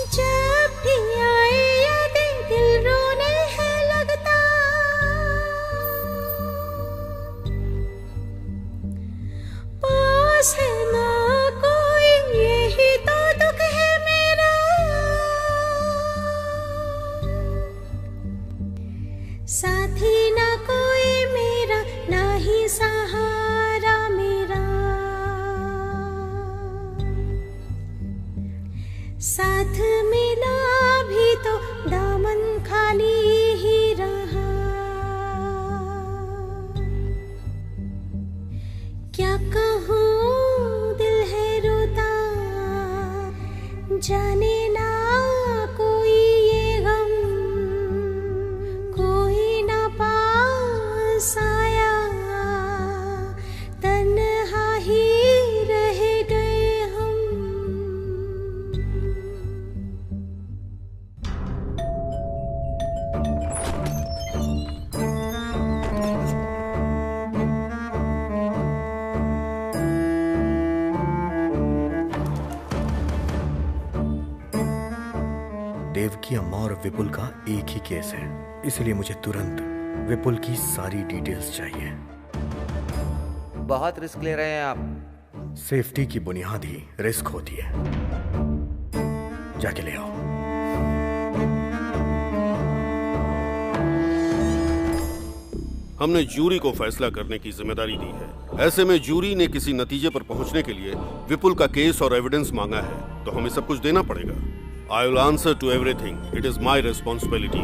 जब भी आए यादें दिल रोने है लगता, पास है ना कोई यही तो दुख है मेरा। साथी ना कोई मेरा, ना ही सहारा मेरा। साथ मिला भी तो दामन खाली ही रहा। क्या कहूँ दिल है रोता, जाने ना कोई ये गम, कोई की अम्मा और विपुल का एक ही केस है, इसलिए मुझे तुरंत विपुल की सारी डिटेल्स चाहिए। बहुत रिस्क ले रहे हैं आप। सेफ्टी की बुनियाद ही रिस्क होती है। जाके ले आओ। हमने जूरी को फैसला करने की जिम्मेदारी दी है। ऐसे में जूरी ने किसी नतीजे पर पहुंचने के लिए विपुल का केस और एविडेंस मांगा है, तो हमें सब कुछ देना पड़ेगा। I will answer to everything. It is my responsibility.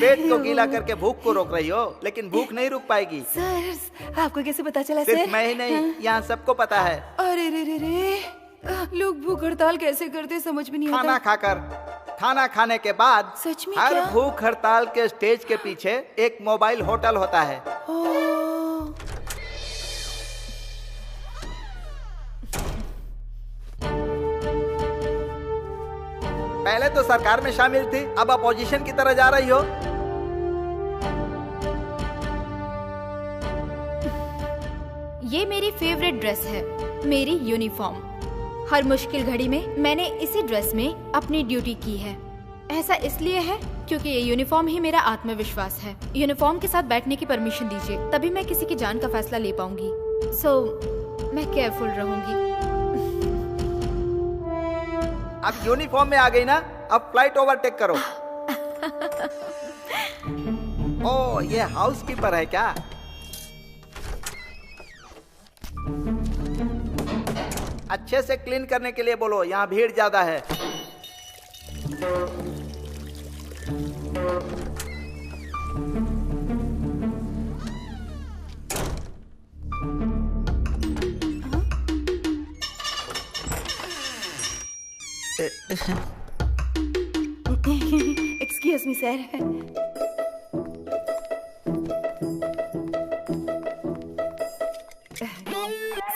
पेट को गीला करके भूख को रोक रही हो, लेकिन भूख नहीं रुक पाएगी। सर, आपको कैसे पता चला सिर्फ सर? मैं ही नहीं, यहाँ सबको पता है। अरे रे रे रे, लोग भूख हड़ताल कैसे करते समझ में नहीं आता। खाना खाकर, खाना खाने के बाद सच में हर क्या? भूख हड़ताल के स्टेज के पीछे एक मोबाइल होटल होता है। पहले तो सरकार में शामिल थी, अब अपोजिशन की तरह जा रही हो। ये मेरी फेवरेट ड्रेस है, मेरी यूनिफॉर्म। हर मुश्किल घड़ी में मैंने इसी ड्रेस में अपनी ड्यूटी की है। ऐसा इसलिए है क्योंकि ये यूनिफॉर्म ही मेरा आत्मविश्वास है। यूनिफॉर्म के साथ बैठने की परमिशन दीजिए, तभी मैं किसी की जान का फैसला ले पाऊंगी। मैं केयरफुल रहूंगी। अब यूनिफॉर्म में आ गई ना, अब फ्लाइट ओवरटेक करो। ओ, ये हाउसकीपर है क्या? अच्छे से क्लीन करने के लिए बोलो, यहाँ भीड़ ज्यादा है। Excuse me sir.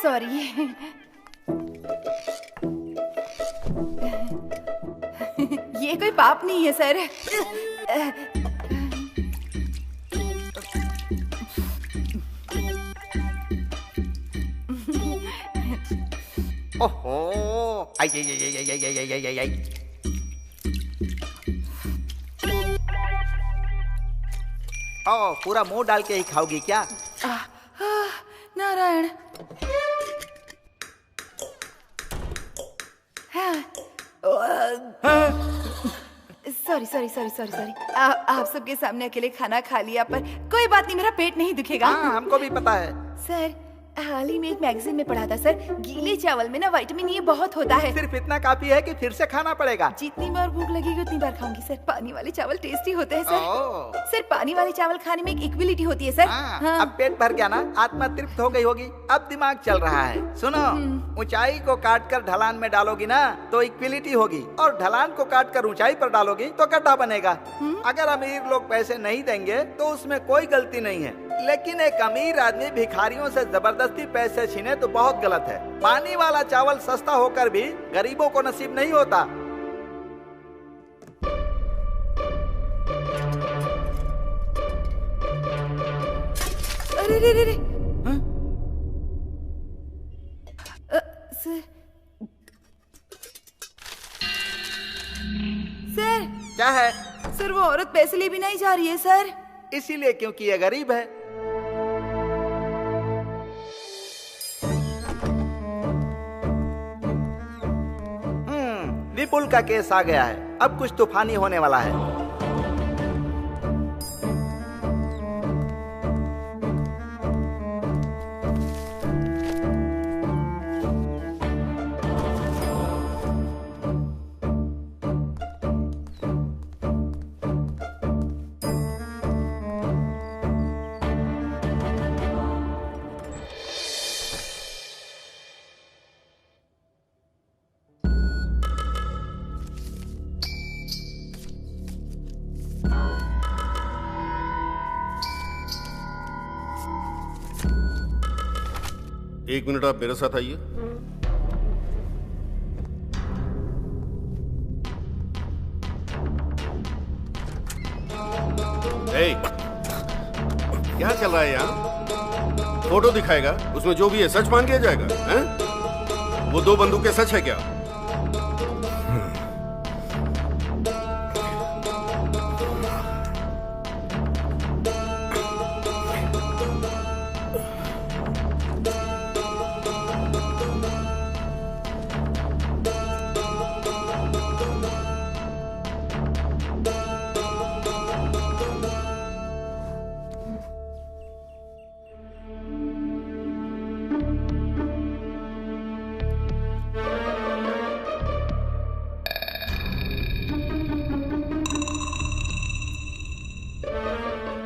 सॉरी। ये कोई पाप नहीं है सर। ओहो, आई आई आई आई आई आई आई आई आई। ओ, पूरा मुंह डाल के ही खाओगी क्या? Narayan. Sorry sorry sorry sorry sorry. आप सबके सामने अकेले खाना खा लिया, पर कोई बात नहीं, मेरा पेट नहीं दुखेगा। हाँ, हमको भी पता है। सर, हाल ही में एक मैगजीन में पढ़ा था सर, गीले चावल में ना विटामिन ए बहुत होता है। सिर्फ इतना काफी है कि फिर से खाना पड़ेगा। जितनी बार भूख लगेगी उतनी बार खाऊंगी सर। पानी वाले चावल टेस्टी होते हैं सर। सर, पानी वाले चावल खाने में एक इक्विलिटी होती है सर। हाँ। अब पेट भर गया ना, आत्मा तृप्त हो गई होगी, अब दिमाग चल रहा है। सुनो, ऊंचाई को काट कर ढलान में डालोगी ना तो इक्विलिटी होगी, और ढलान को काट कर ऊंचाई पर डालोगी तो गड्ढा बनेगा। अगर अमीर लोग पैसे नहीं देंगे तो उसमें कोई गलती नहीं है, लेकिन एक अमीर आदमी भिखारियों से जबरदस्ती पैसे छीने तो बहुत गलत है। पानी वाला चावल सस्ता होकर भी गरीबों को नसीब नहीं होता। अरे रे रे रे। सर, क्या है? सर, वो औरत पैसे ले भी नहीं जा रही है सर। इसीलिए क्योंकि ये गरीब है। विपुल का केस आ गया है, अब कुछ तूफानी होने वाला है। एक मिनट, आप मेरे साथ आइए। क्या चल रहा है यहाँ? फोटो दिखाएगा, उसमें जो भी है सच मान लिया जाएगा, हैं? वो 2 बंदूकें सच है क्या?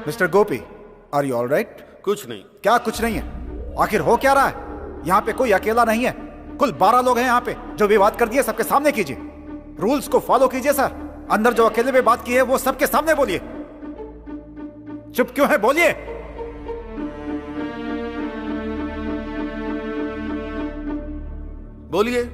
Mister Gopi, are you all right? कुछ नहीं। क्या कुछ नहीं है? आखिर हो क्या रहा है? यहाँ पे कोई अकेला नहीं है, कुल 12 लोग हैं यहाँ पे। जो भी बात कर दी है सबके सामने कीजिए, रूल्स को फॉलो कीजिए सर। अंदर जो अकेले में बात की है वो सबके सामने बोलिए। चुप क्यों है, बोलिए। बोलिए।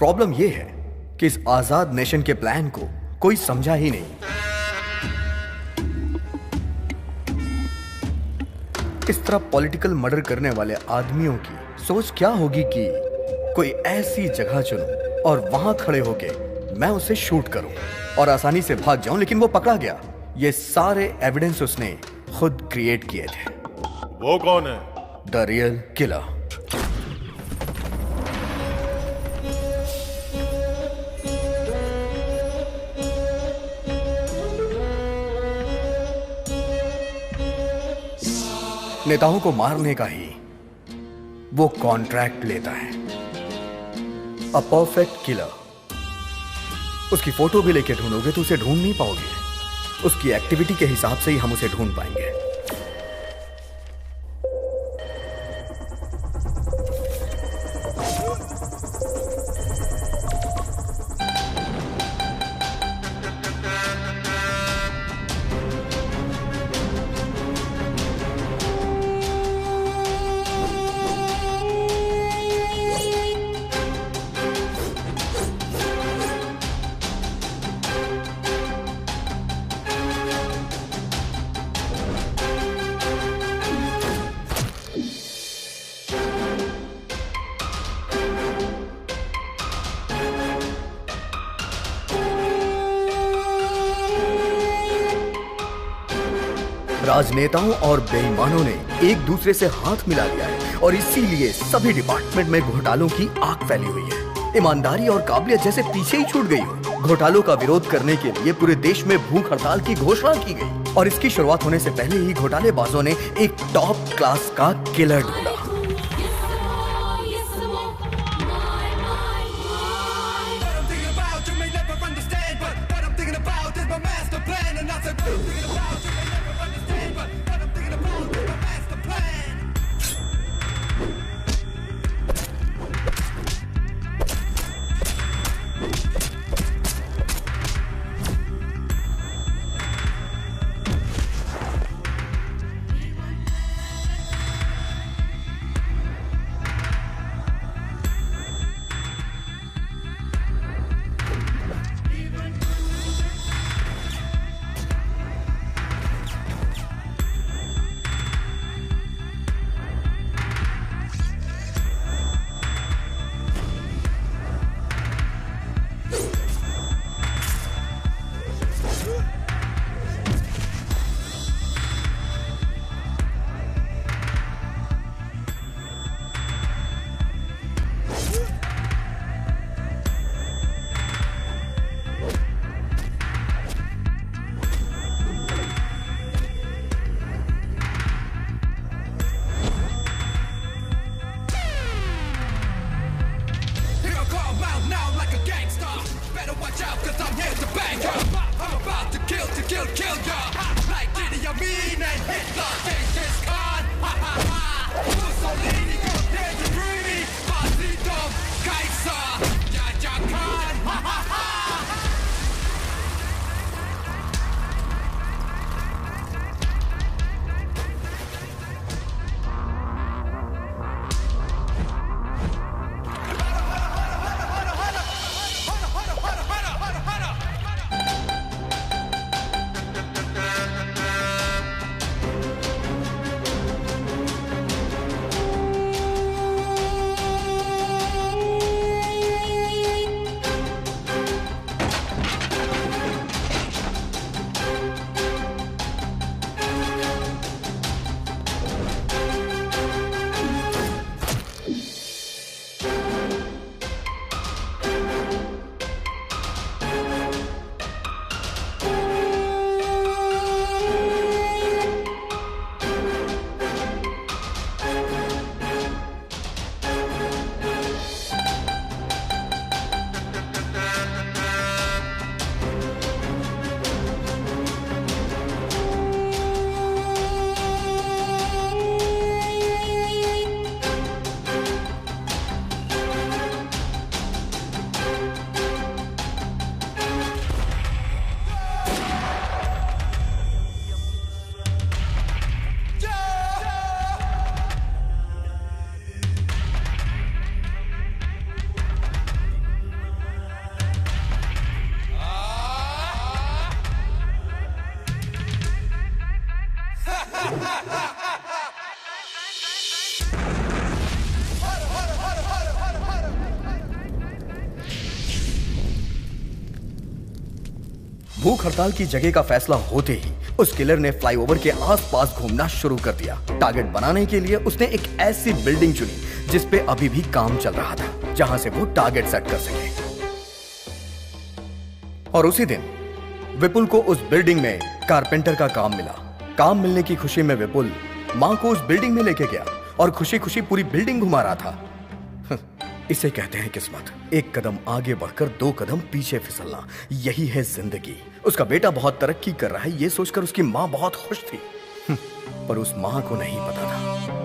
प्रॉब्लम यह है कि इस आजाद नेशन के प्लान को कोई समझा ही नहीं। इस तरह पॉलिटिकल मर्डर करने वाले आदमियों की सोच क्या होगी कि कोई ऐसी जगह चुनूं और वहां खड़े होके मैं उसे शूट करूं और आसानी से भाग जाऊं, लेकिन वो पकड़ा गया। ये सारे एविडेंस उसने खुद क्रिएट किए थे। वो कौन है? The real killer. नेताओं को मारने का ही वो कॉन्ट्रैक्ट लेता है। A perfect killer. उसकी फोटो भी लेके ढूंढोगे तो उसे ढूंढ नहीं पाओगे। उसकी एक्टिविटी के हिसाब से ही हम उसे ढूंढ पाएंगे। राजनेताओं और बेईमानों ने एक दूसरे से हाथ मिला लिया है और इसीलिए सभी डिपार्टमेंट में घोटालों की आग फैली हुई है। ईमानदारी और काबिलियत जैसे पीछे ही छूट गई हो। घोटालों का विरोध करने के लिए पूरे देश में भूख हड़ताल की घोषणा की गई और इसकी शुरुआत होने से पहले ही घोटालेबाजों ने एक टॉप क्लास का किलर ढूंढा। भूख हड़ताल की जगह का फैसला होते ही उस किलर ने फ्लाईओवर के आसपास घूमना शुरू कर दिया। टारगेट बनाने के लिए उसने एक ऐसी बिल्डिंग चुनी जिस पे अभी भी काम चल रहा था, जहां से वो टारगेट सेट कर सके। और उसी दिन विपुल को उस बिल्डिंग में कारपेंटर का काम मिला। काम मिलने की खुशी में विपुल मां को उस बिल्डिंग में लेके गया और खुशी खुशी पूरी बिल्डिंग घुमा रहा था। इसे कहते हैं किस्मत। एक कदम आगे बढ़कर 2 कदम पीछे फिसलना, यही है जिंदगी। उसका बेटा बहुत तरक्की कर रहा है, ये सोचकर उसकी मां बहुत खुश थी। पर उस मां को नहीं पता था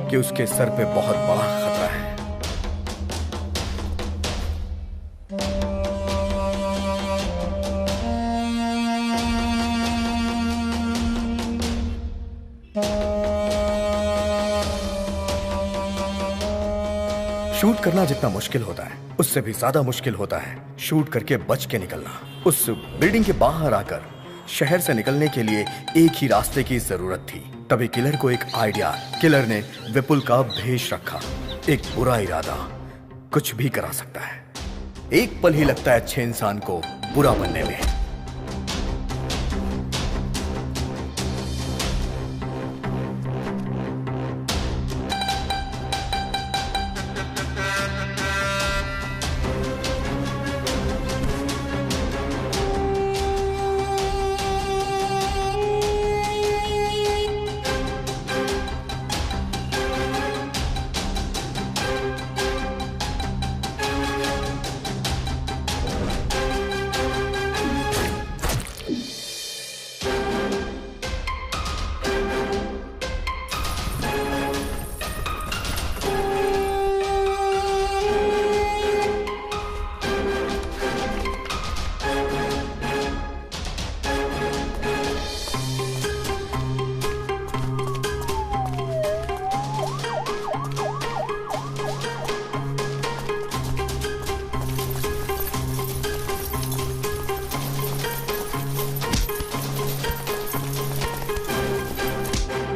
कि उसके सर पे बहुत बड़ा खतरा है। शूट करना जितना मुश्किल होता है, उससे भी ज्यादा मुश्किल होता है शूट करके बच के निकलना। उस बिल्डिंग के बाहर आकर शहर से निकलने के लिए एक ही रास्ते की जरूरत थी। तभी किलर को एक आइडिया। किलर ने विपुल का भेष रखा। एक बुरा इरादा कुछ भी करा सकता है। एक पल ही लगता है अच्छे इंसान को बुरा बनने में।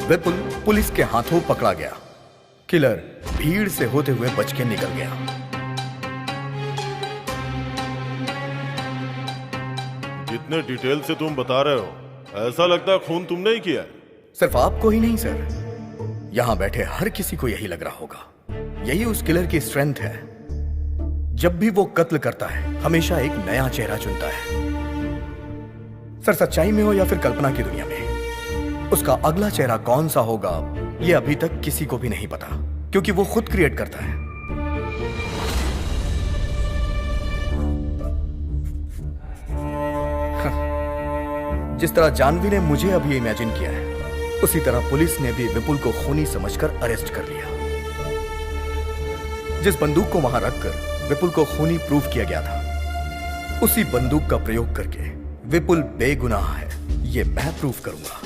विपुल पुलिस के हाथों पकड़ा गया। किलर भीड़ से होते हुए बच के निकल गया। जितने डिटेल से तुम बता रहे हो, ऐसा लगता है खून तुमने ही किया है। सिर्फ आपको ही नहीं सर, यहां बैठे हर किसी को यही लग रहा होगा। यही उस किलर की स्ट्रेंथ है। जब भी वो कत्ल करता है, हमेशा एक नया चेहरा चुनता है। सर, सच्चाई में हो या फिर कल्पना की दुनिया में, उसका अगला चेहरा कौन सा होगा ये अभी तक किसी को भी नहीं पता, क्योंकि वो खुद क्रिएट करता है। जिस तरह जानवी ने मुझे अभी इमेजिन किया है, उसी तरह पुलिस ने भी विपुल को खूनी समझकर अरेस्ट कर लिया। जिस बंदूक को वहां रखकर विपुल को खूनी प्रूव किया गया था, उसी बंदूक का प्रयोग करके विपुल बेगुनाह है, ये मैं प्रूव करूंगा।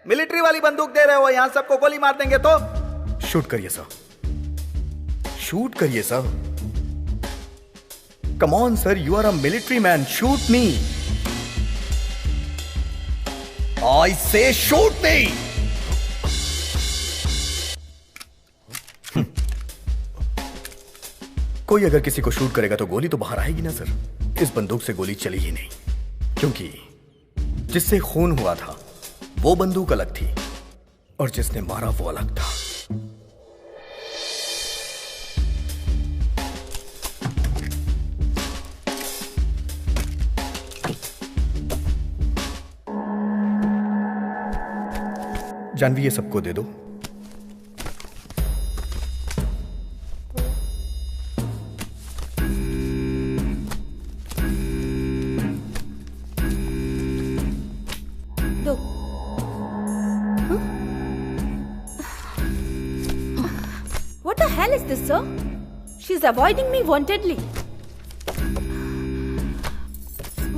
मिलिट्री वाली बंदूक दे रहे हो, यहां सबको गोली मार देंगे तो? शूट करिए सर, शूट करिए sir. Come on sir, you are a military man, shoot me. I say shoot मी। कोई अगर किसी को शूट करेगा तो गोली तो बाहर आएगी ना सर। इस बंदूक से गोली चली ही नहीं, क्योंकि जिससे खून हुआ था वो बंदूक अलग थी और जिसने मारा वो अलग था। जानवी, ये सबको दे दो। What the hell is this, sir? She's avoiding me wantedly.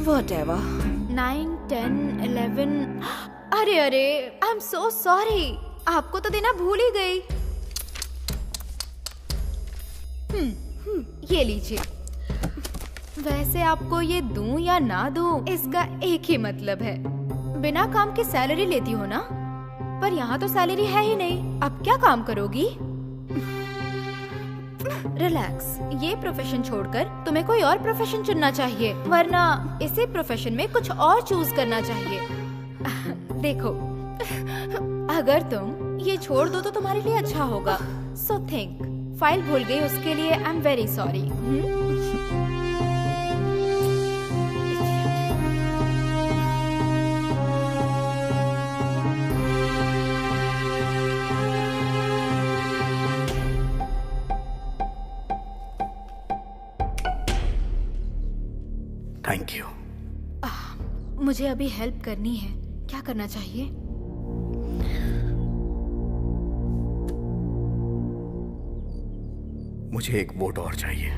Whatever. 9, 10, 11. अरे अरे, आई एम सो सॉरी, आपको तो देना भूल ही गई। ये लीजिए। वैसे आपको ये दूं या ना दूं, इसका एक ही मतलब है, बिना काम के सैलरी लेती हो ना? पर यहाँ तो सैलरी है ही नहीं, अब क्या काम करोगी? रिलैक्स, ये प्रोफेशन छोड़कर तुम्हें कोई और प्रोफेशन चुनना चाहिए, वरना इसी प्रोफेशन में कुछ और चूज करना चाहिए। देखो, अगर तुम ये छोड़ दो तो तुम्हारे लिए अच्छा होगा। So think. फाइल भूल गई, उसके लिए I am very sorry. Thank you. मुझे अभी हेल्प करनी है, क्या करना चाहिए? मुझे एक वोट और चाहिए।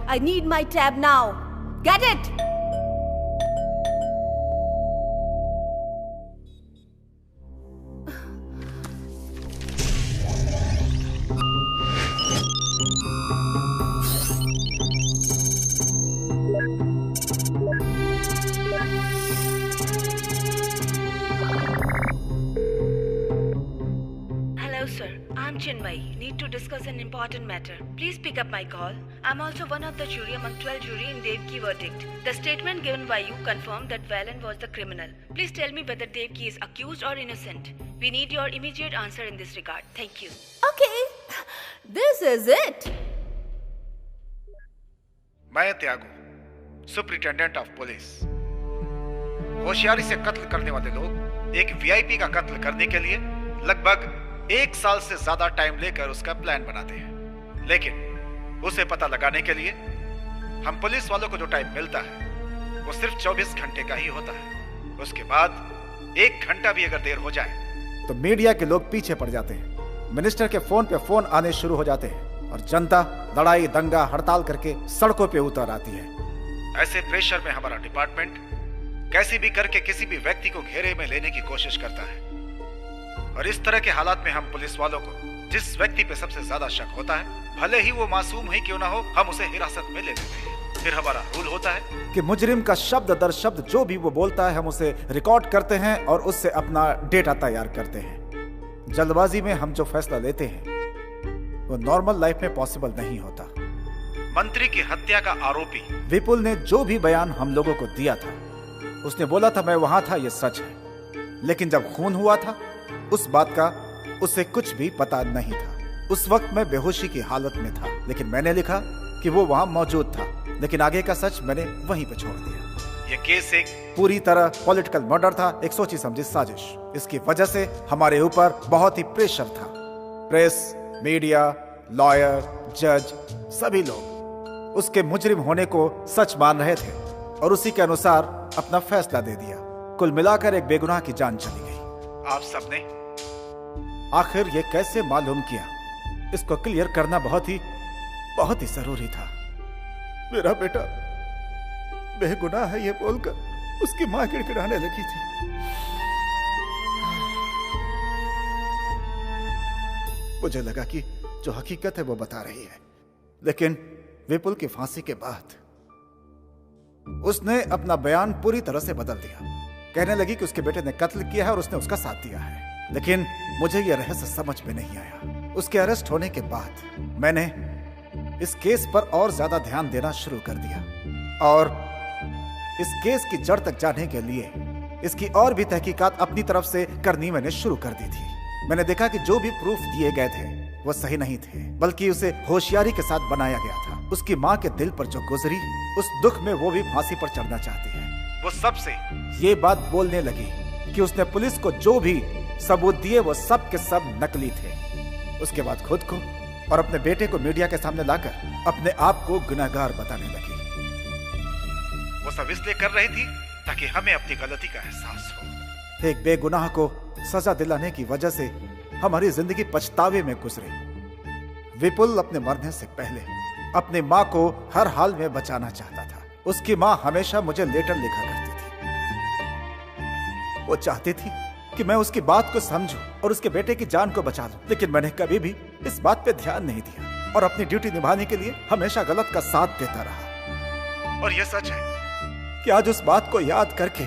I need my tab now. Get it? Need to discuss an important matter. Please pick up my call. I'm also one of the jury among 12 jury in Devki verdict. The statement given by you confirmed that Valen was the criminal. Please tell me whether Devki is accused or innocent. We need your immediate answer in this regard. Thank you. Okay, this is it. मैं त्यागू, superintendent of police. होशियारी से कत्ल करने वाले लोग एक VIP का कत्ल करने के लिए लगभग 1 साल से ज्यादा टाइम लेकर उसका प्लान बनाते हैं, लेकिन उसे पता लगाने के लिए हम पुलिस वालों को जो टाइम मिलता है वो सिर्फ 24 घंटे का ही होता है। उसके बाद 1 घंटा भी अगर देर हो जाए तो मीडिया के लोग पीछे पड़ जाते हैं, मिनिस्टर के फोन पे फोन आने शुरू हो जाते हैं और जनता लड़ाई दंगा हड़ताल करके सड़कों पे उतर आती है। ऐसे प्रेशर में हमारा डिपार्टमेंट कैसी भी करके किसी भी व्यक्ति को घेरे में लेने की कोशिश करता है, और इस तरह के हालात में हम पुलिस वालों को जिस व्यक्ति पे सबसे ज्यादा शक होता है, भले ही वो मासूम ही क्यों ना हो, हम उसे हिरासत में ले लेते हैं। फिर हमारा रूल होता है कि मुजरिम का शब्द दर शब्द जो भी वो बोलता है हम उसे रिकॉर्ड करते हैं और उससे अपना डेटा तैयार करते हैं। जल्दबाजी में हम जो फैसला लेते हैं वो नॉर्मल लाइफ में पॉसिबल नहीं होता। मंत्री की हत्या का आरोपी विपुल ने जो भी बयान हम लोगों को दिया था, उसने बोला था मैं वहां था, ये सच है, लेकिन जब खून हुआ था उस बात का उसे कुछ भी पता नहीं था। उस वक्त मैं बेहोशी की हालत में था, लेकिन मैंने लिखा कि वो वहां मौजूद था, लेकिन आगे का सच मैंने वहीं पे छोड़ दिया। ये केस एक पूरी तरह पॉलिटिकल मर्डर था, एक सोची समझी साजिश। इसकी वजह से हमारे ऊपर बहुत ही प्रेशर था। प्रेस, मीडिया, लॉयर, जज, सभी लोग उसके मुजरिम होने को सच मान रहे थे और उसी के अनुसार अपना फैसला दे दिया। कुल मिलाकर एक बेगुनाह की जान चली गई। आप सबने आखिर ये कैसे मालूम किया, इसको क्लियर करना बहुत ही जरूरी था। मेरा बेटा बेगुनाह है ये बोलकर उसकी मां गिड़गिड़ाने लगी थी। मुझे लगा कि जो हकीकत है वो बता रही है, लेकिन विपुल की फांसी के बाद उसने अपना बयान पूरी तरह से बदल दिया। कहने लगी कि उसके बेटे ने कत्ल किया है और उसने उसका साथ दिया है, लेकिन मुझे यह रहस्य समझ में नहीं आया। उसके अरेस्ट होने के बाद मैंने इस केस पर और ज्यादा ध्यान देना शुरू कर दिया और इस केस की जड़ तक जाने के लिए इसकी और भी तहकीकात अपनी तरफ से करनी मैंने शुरू कर दी थी। मैंने देखा कि जो भी प्रूफ दिए गए थे वो सही नहीं थे, बल्कि उसे होशियारी के साथ बनाया गया था। उसकी माँ के दिल पर जो गुजरी, उस दुख में वो भी फांसी पर चढ़ना चाहती है। वो सबसे ये बात बोलने लगी कि उसने पुलिस को जो भी सबूत दिए वो सब के सब नकली थे। उसके बाद खुद को और अपने बेटे को मीडिया के सामने लाकर अपने आप को गुनहगार बताने लगी। वो सब इसलिए कर रही थी ताकि हमें अपनी गलती का एहसास हो। एक बेगुनाह को सजा दिलाने की वजह से हमारी जिंदगी पछतावे में गुजरी। विपुल अपने मरने से पहले अपनी माँ को हर हाल में बचाना चाहता था। उसकी माँ हमेशा मुझे लेटर लिखा करती थी। वो चाहती थी कि मैं उसकी बात को समझूं और उसके बेटे की जान को बचा लूं, लेकिन मैंने कभी भी इस बात पे ध्यान नहीं दिया और अपनी ड्यूटी निभाने के लिए हमेशा गलत का साथ देता रहा। और ये सच है कि आज उस बात को याद करके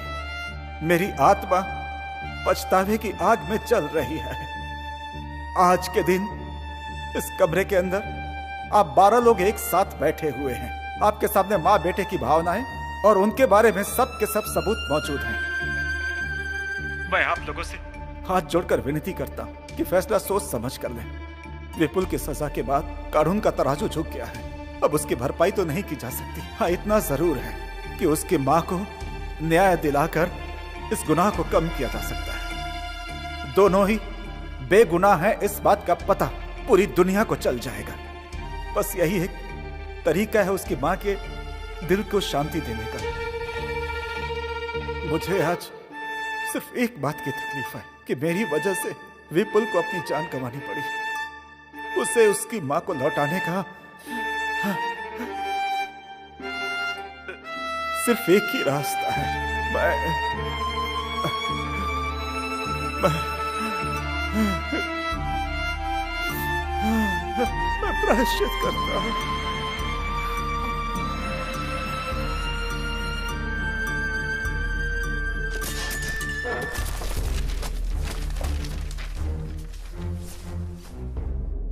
मेरी आत्मा पछतावे की आग में जल रही है। आज के दिन इस कमरे के अंदर आप 12 लोग एक साथ बैठे हुए हैं। आपके सामने माँ बेटे की भावनाएं और उनके बारे में सब के सब सबूत मौजूद हैं। मैं आप लोगों से हाथ जोड़कर विनती करता हूं कि फैसला सोच समझ कर लें। विपुल की सजा के बाद कानून का तराजू झुक गया है। अब उसकी भरपाई तो नहीं की जा सकती। हाँ, इतना जरूर है कि उसकी माँ को न्याय दिलाकर इस गुनाह को कम किया जा सकता है। दोनों ही बेगुनाह हैं, इस बात का पता पूरी दुनिया को चल जाएगा। बस यही एक तरीका है उसकी माँ के दिल को शांति देने का। मुझे आज सिर्फ एक बात की तकलीफ है कि मेरी वजह से विपुल को अपनी जान गंवानी पड़ी। उसे उसकी माँ को लौटाने का सिर्फ एक ही रास्ता है। मैं प्रायश्चित करता हूं।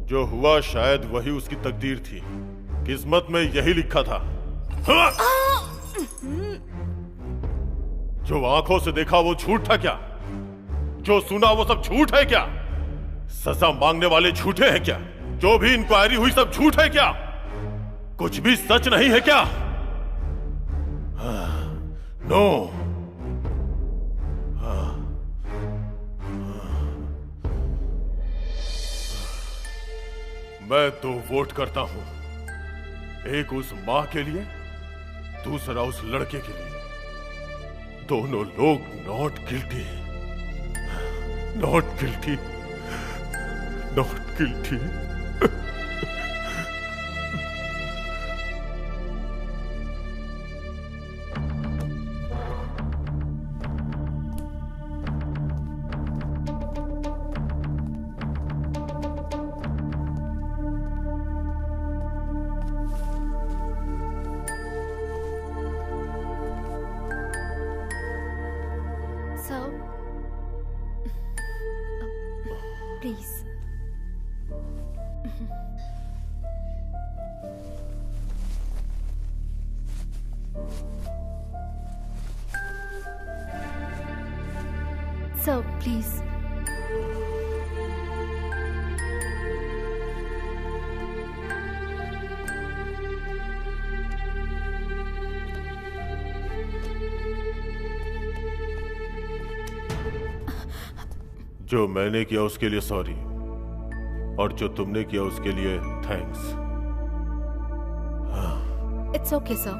जो हुआ शायद वही उसकी तकदीर थी। किस्मत में यही लिखा था। जो आंखों से देखा वो झूठ था क्या? जो सुना वो सब झूठ है क्या? सजा मांगने वाले झूठे हैं क्या? जो भी इंक्वायरी हुई सब झूठ है क्या? कुछ भी सच नहीं है क्या? नो। मैं तो वोट करता हूं, एक उस मां के लिए, दूसरा उस लड़के के लिए। दोनों लोग not guilty, not guilty, not guilty. Please. Sir, please. जो मैंने किया उसके लिए सॉरी, और जो तुमने किया उसके लिए थैंक्स। It's okay, sir.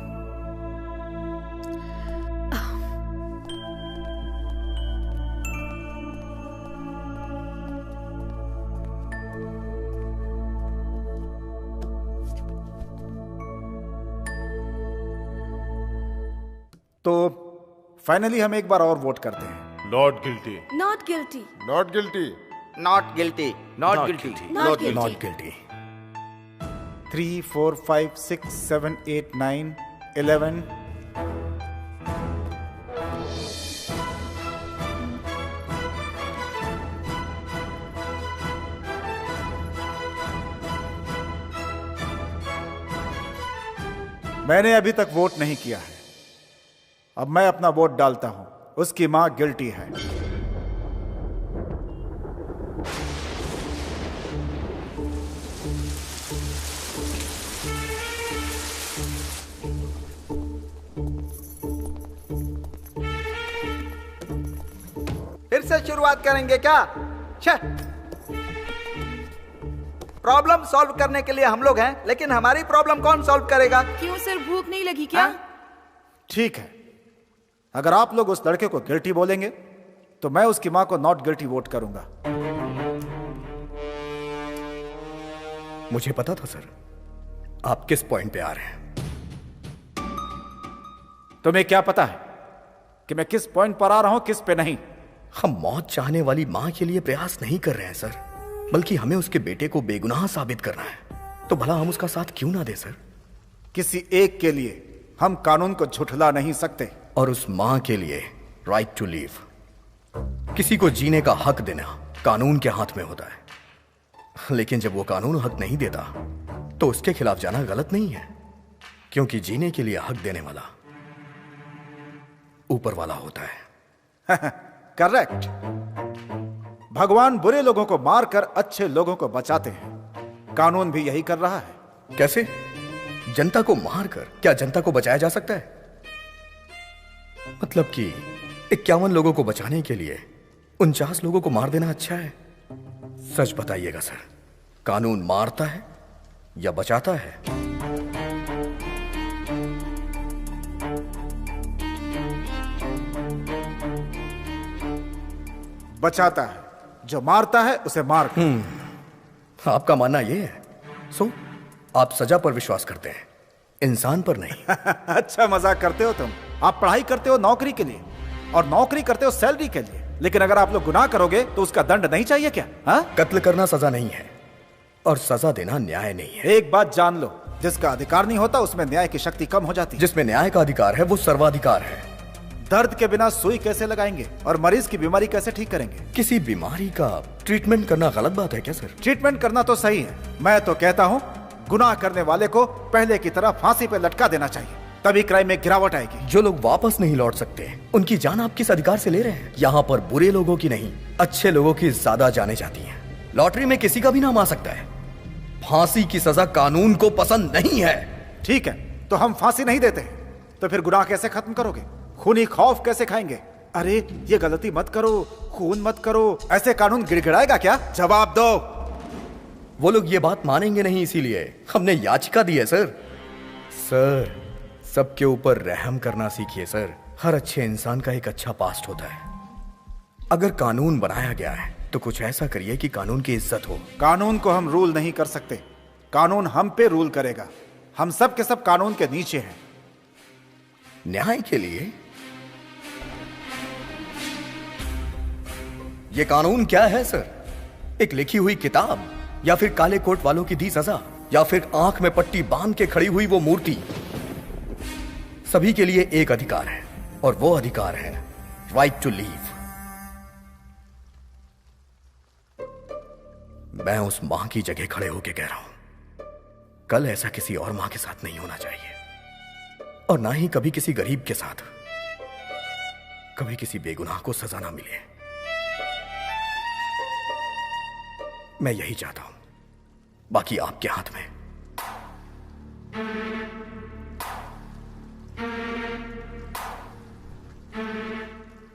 तो फाइनली हम एक बार और वोट करते हैं। Not guilty, not guilty, not guilty, not guilty, not guilty, not guilty, not guilty. 3, 4, 5, 6, 7, 8, 9, 11। मैंने अभी तक वोट नहीं किया है। अब मैं अपना वोट डालता हूं। उसकी मां गिल्टी है। फिर से शुरुआत करेंगे क्या? प्रॉब्लम सॉल्व करने के लिए हम लोग हैं, लेकिन हमारी प्रॉब्लम कौन सॉल्व करेगा? क्यों सर, भूख नहीं लगी क्या? ठीक है, अगर आप लोग उस लड़के को गिल्टी बोलेंगे तो मैं उसकी मां को नॉट गिल्टी वोट करूंगा। मुझे पता था सर आप किस पॉइंट पे आ रहे हैं। तुम्हें क्या पता है कि मैं किस पॉइंट पर आ रहा हूं, किस पे नहीं? हम मौत चाहने वाली मां के लिए प्रयास नहीं कर रहे हैं सर, बल्कि हमें उसके बेटे को बेगुनाह साबित करना है। तो भला हम उसका साथ क्यों ना दे सर? किसी एक के लिए हम कानून को झुठला नहीं सकते। और उस मां के लिए राइट टू लीव, किसी को जीने का हक देना कानून के हाथ में होता है। लेकिन जब वो कानून हक नहीं देता तो उसके खिलाफ जाना गलत नहीं है, क्योंकि जीने के लिए हक देने वाला ऊपर वाला होता है। करेक्ट। भगवान बुरे लोगों को मारकर अच्छे लोगों को बचाते हैं। कानून भी यही कर रहा है। कैसे? जनता को मारकर क्या जनता को बचाया जा सकता है? मतलब कि 51 लोगों को बचाने के लिए 49 लोगों को मार देना अच्छा है? सच बताइएगा सर, कानून मारता है या बचाता है? बचाता है। जो मारता है उसे मार। आपका मानना यह है? सो आप सजा पर विश्वास करते हैं, इंसान पर नहीं। अच्छा मजाक करते हो तुम। आप पढ़ाई करते हो नौकरी के लिए और नौकरी करते हो सैलरी के लिए, लेकिन अगर आप लोग गुनाह करोगे तो उसका दंड नहीं चाहिए क्या? हाँ? कत्ल करना सजा नहीं है और सजा देना न्याय नहीं है। एक बात जान लो, जिसका अधिकार नहीं होता उसमें न्याय की शक्ति कम हो जाती है। जिसमें न्याय का अधिकार है वो सर्वाधिकार है। दर्द के बिना सुई कैसे लगाएंगे और मरीज की बीमारी कैसे ठीक करेंगे? किसी बीमारी का ट्रीटमेंट करना गलत बात है क्या सर? ट्रीटमेंट करना तो सही है। मैं तो कहता हूँ गुनाह करने वाले को पहले की तरह फांसी पे लटका देना चाहिए, तभी क्राइम में गिरावट आएगी। जो लोग वापस नहीं लौट सकते उनकी जान आप किस अधिकार से ले रहे हैं? यहाँ पर बुरे लोगों की नहीं, अच्छे लोगों की ज्यादा जाने जाती हैं। लॉटरी में किसी का भी नाम आ सकता है। फांसी की सजा कानून को पसंद नहीं है। ठीक है, तो हम फांसी नहीं देते, तो फिर गुनाह कैसे खत्म करोगे? खूनी खौफ कैसे खाएंगे? अरे ये गलती मत करो, खून मत करो, ऐसे कानून गिड़गिड़ाएगा क्या? जवाब दो। वो लोग ये बात मानेंगे नहीं, इसीलिए हमने याचिका दी है सर। सर, सबके ऊपर रहम करना सीखिए सर। हर अच्छे इंसान का एक अच्छा पास्ट होता है। अगर कानून बनाया गया है तो कुछ ऐसा करिए कि कानून की इज्जत हो। कानून को हम रूल नहीं कर सकते, कानून हम पे रूल करेगा। हम सब के सब कानून के नीचे हैं। न्याय के लिए ये कानून क्या है सर? एक लिखी हुई किताब, या फिर काले कोट वालों की दी सजा, या फिर आंख में पट्टी बांध के खड़ी हुई वो मूर्ति? सभी के लिए एक अधिकार है और वो अधिकार है राइट टू लीव। मैं उस मां की जगह खड़े होकर कह रहा हूं, कल ऐसा किसी और मां के साथ नहीं होना चाहिए, और ना ही कभी किसी गरीब के साथ, कभी किसी बेगुनाह को सजा ना मिले। मैं यही चाहता हूं, बाकी आपके हाथ में।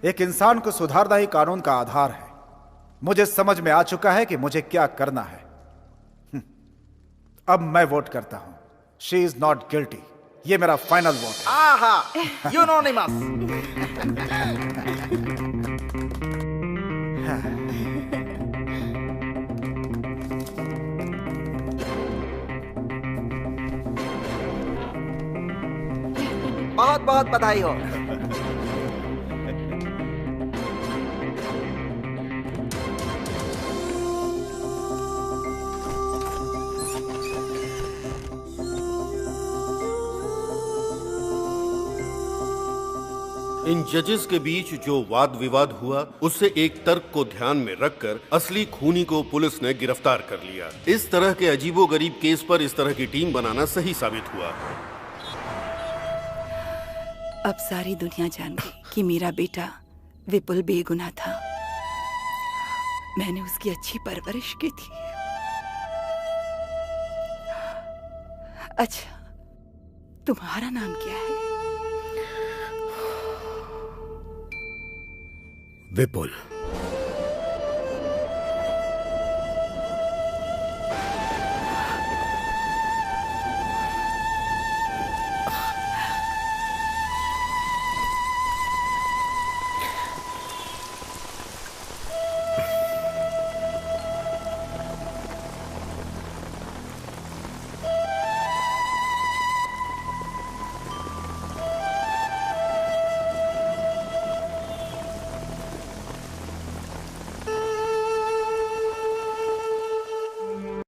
एक इंसान को सुधारना ही कानून का आधार है। मुझे समझ में आ चुका है कि मुझे क्या करना है। अब मैं वोट करता हूं। She is not guilty. ये मेरा फाइनल वोट। आहा, यूनोनिमस। बहुत बहुत बधाई हो। इन जजेस के बीच जो वाद विवाद हुआ उससे एक तर्क को ध्यान में रखकर असली खूनी को पुलिस ने गिरफ्तार कर लिया। इस तरह के अजीबोगरीब केस पर इस तरह की टीम बनाना सही साबित हुआ। अब सारी दुनिया जान गई कि मेरा बेटा विपुल बेगुनाह था। मैंने उसकी अच्छी परवरिश की थी। अच्छा, तुम्हारा नाम क्या है? विपुल।